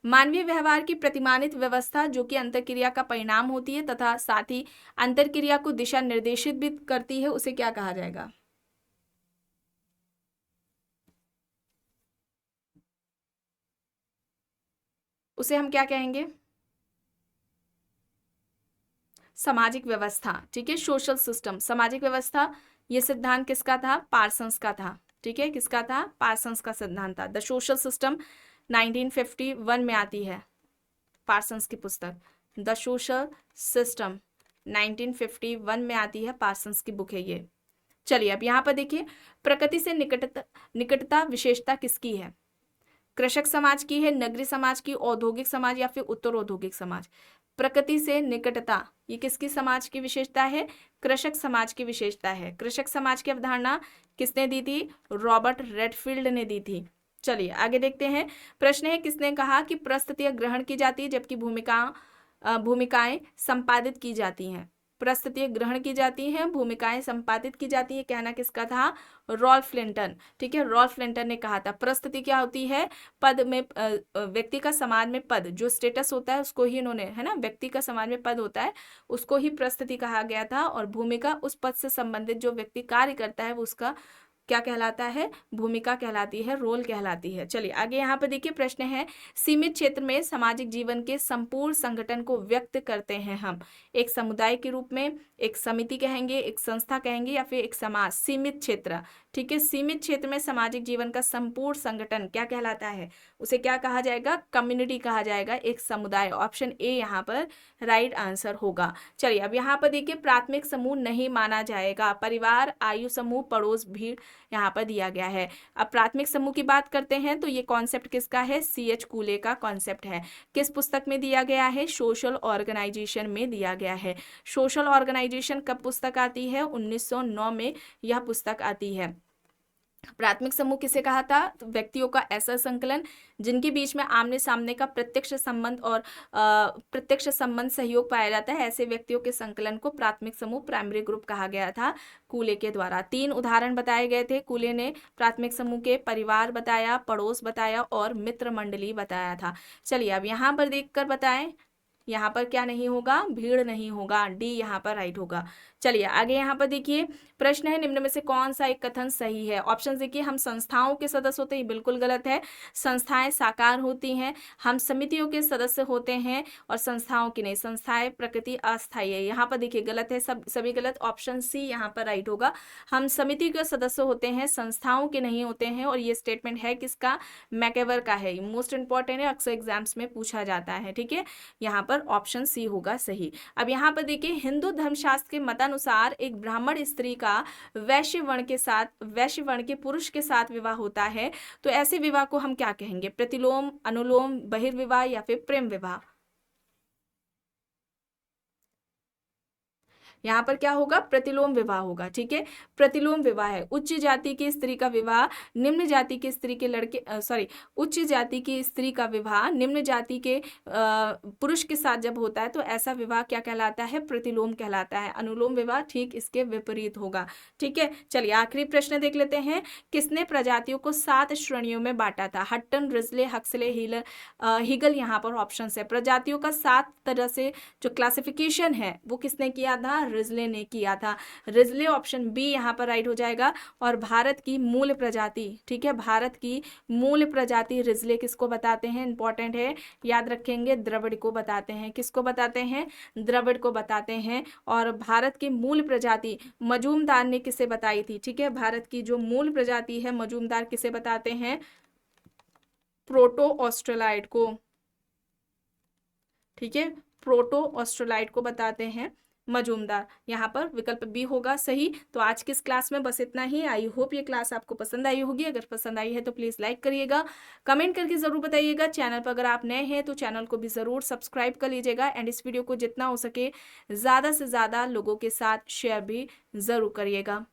मानवीय व्यवहार की प्रतिमानित व्यवस्था जो कि अंतरक्रिया का परिणाम होती है तथा साथ ही अंतरक्रिया को दिशा निर्देशित भी करती है, उसे क्या कहा जाएगा? उसे हम क्या कहेंगे? सामाजिक व्यवस्था। ठीक है, सोशल सिस्टम, सामाजिक व्यवस्था, ये सिद्धांत किसका था? पार्सन्स का था। ठीक है, किसका था? पार्सन्स का सिद्धांत था। द सोशल सिस्टम 1951 में आती है, पार्सन्स की पुस्तक। द सोशल सिस्टम 1951 में आती है, पार्सन्स की बुक है ये। चलिए अब यहाँ पर देखिए, प्रकृति से निकटता विशेषता किसकी है? कृषक समाज की है, नगरीय समाज की, औद्योगिक समाज या फिर उत्तर औद्योगिक समाज। प्रकृति से निकटता, ये किसकी समाज की विशेषता है? कृषक समाज की विशेषता है। कृषक समाज की अवधारणा किसने दी थी? रॉबर्ट रेडफील्ड ने दी थी। चलिए आगे देखते हैं। प्रश्न है, किसने कहा कि परिस्थितियां ग्रहण की जाती है जबकि भूमिकाएं संपादित की जाती हैं? परिस्थितियां ग्रहण की जाती हैं, भूमिकाएं संपादित की जाती है, कहना किसका था? Ralph Linton. ठीक है, रॉल्फ लिंटन ने कहा था। परिस्थिति क्या होती है? पद में व्यक्ति का समाज में पद, जो स्टेटस होता है उसको ही इन्होंने, है ना, व्यक्ति का समाज में पद होता है उसको ही परिस्थिति कहा गया था, और भूमिका उस पद से संबंधित जो व्यक्ति कार्य करता है वो उसका क्या कहलाता है? भूमिका कहलाती है, रोल कहलाती है। चलिए आगे यहाँ पर देखिए, प्रश्न है, सीमित क्षेत्र में सामाजिक जीवन के संपूर्ण संगठन को व्यक्त करते हैं हम एक समुदाय के रूप में, एक समिति कहेंगे, एक संस्था कहेंगे, या फिर एक समाज। सीमित क्षेत्र, ठीक है, सीमित क्षेत्र में सामाजिक जीवन का संपूर्ण संगठन क्या कहलाता है? उसे क्या कहा जाएगा? कम्युनिटी कहा जाएगा, एक समुदाय। ऑप्शन ए यहाँ पर राइट आंसर होगा। चलिए अब यहाँ पर देखिए, प्राथमिक समूह नहीं माना जाएगा। परिवार, आयु समूह, पड़ोस, भीड़ यहाँ पर दिया गया है। अब प्राथमिक समूह की बात करते हैं तो ये कॉन्सेप्ट किसका है? C.H. कूले का कॉन्सेप्ट है। किस पुस्तक में दिया गया है? सोशल ऑर्गेनाइजेशन में दिया गया है। सोशल ऑर्गेनाइजेशन कब पुस्तक आती है? 1909 में यह पुस्तक आती है। प्राथमिक समूह किसे कहा था? तो व्यक्तियों का ऐसा संकलन जिनके बीच में आमने सामने का प्रत्यक्ष संबंध और प्रत्यक्ष संबंध सहयोग पाया जाता है, ऐसे व्यक्तियों के संकलन को प्राथमिक समूह, प्राइमरी ग्रुप कहा गया था कूले के द्वारा। 3 उदाहरण बताए गए थे कूले ने प्राथमिक समूह के। परिवार बताया, पड़ोस बताया और मित्र मंडली बताया था। चलिए अब यहाँ पर देखकर बताएं, यहाँ पर क्या नहीं होगा? भीड़ नहीं होगा, डी यहाँ पर राइट होगा। चलिए आगे यहाँ पर देखिए, प्रश्न है, निम्न में से कौन सा एक कथन सही है? ऑप्शन देखिए, हम संस्थाओं के सदस्य होते हैं, बिल्कुल गलत है। संस्थाएं साकार होती हैं। हम समितियों के सदस्य होते हैं और संस्थाओं की नहीं। संस्थाएं प्रकृति अस्थायी है, यहाँ पर देखिए गलत है, सभी गलत। ऑप्शन सी यहाँ पर राइट होगा। हम समिति के सदस्य होते हैं, संस्थाओं के नहीं होते हैं। और ये स्टेटमेंट है किसका? मैकेवर का है। मोस्ट इंपॉर्टेंट है, अक्सर एग्जाम्स में पूछा जाता है। ठीक है, यहाँ पर ऑप्शन सी होगा सही। अब यहाँ पर देखिए, हिंदू धर्मशास्त्र के मतानुसार एक ब्राह्मण स्त्री का वैश्य वर्ण के पुरुष के साथ विवाह होता है, तो ऐसे विवाह को हम क्या कहेंगे? प्रतिलोम, अनुलोम, बहिर्विवाह या फिर प्रेम विवाह? यहाँ पर क्या होगा? प्रतिलोम विवाह होगा। ठीक है, प्रतिलोम विवाह है। उच्च जाति की स्त्री का विवाह निम्न जाति की स्त्री के उच्च जाति की स्त्री का विवाह निम्न जाति के पुरुष के साथ जब होता है तो ऐसा विवाह क्या कहलाता है? प्रतिलोम कहलाता है। अनुलोम विवाह ठीक इसके विपरीत होगा। ठीक है, चलिए आखिरी प्रश्न देख लेते हैं। किसने प्रजातियों को 7 श्रेणियों में बांटा था? हट्टन, रिजले, हक्सले, हीगल यहाँ पर ऑप्शन है। प्रजातियों का 7 तरह से जो क्लासिफिकेशन है वो किसने किया था? रिजले ने किया था। रिजले ऑप्शन बी यहाँ पर राइट हो जाएगा। और भारत की मूल प्रजाति, ठीक है, भारत की मूल प्रजाति रिजले किसको बताते हैं? इंपॉर्टेंट है, याद रखेंगे, द्रविड़ को बताते हैं। किसको बताते हैं? द्रविड़ को बताते हैं। और भारत की मूल प्रजाति मजूमदार ने किसे बताई थी? ठीक है, भारत की जो मूल प्रजाति है मजूमदार किसे बताते हैं? प्रोटो ऑस्ट्रेलाइड को। ठीक है, प्रोटो ऑस्ट्रेलाइड को बताते हैं मजूमदार। यहाँ पर विकल्प बी होगा सही। तो आज की इस क्लास में बस इतना ही। आई होप ये क्लास आपको पसंद आई होगी। अगर पसंद आई है तो प्लीज़ लाइक करिएगा, कमेंट करके ज़रूर बताइएगा। चैनल पर अगर आप नए हैं तो चैनल को भी ज़रूर सब्सक्राइब कर लीजिएगा। एंड इस वीडियो को जितना हो सके ज़्यादा से ज़्यादा लोगों के साथ शेयर भी ज़रूर करिएगा।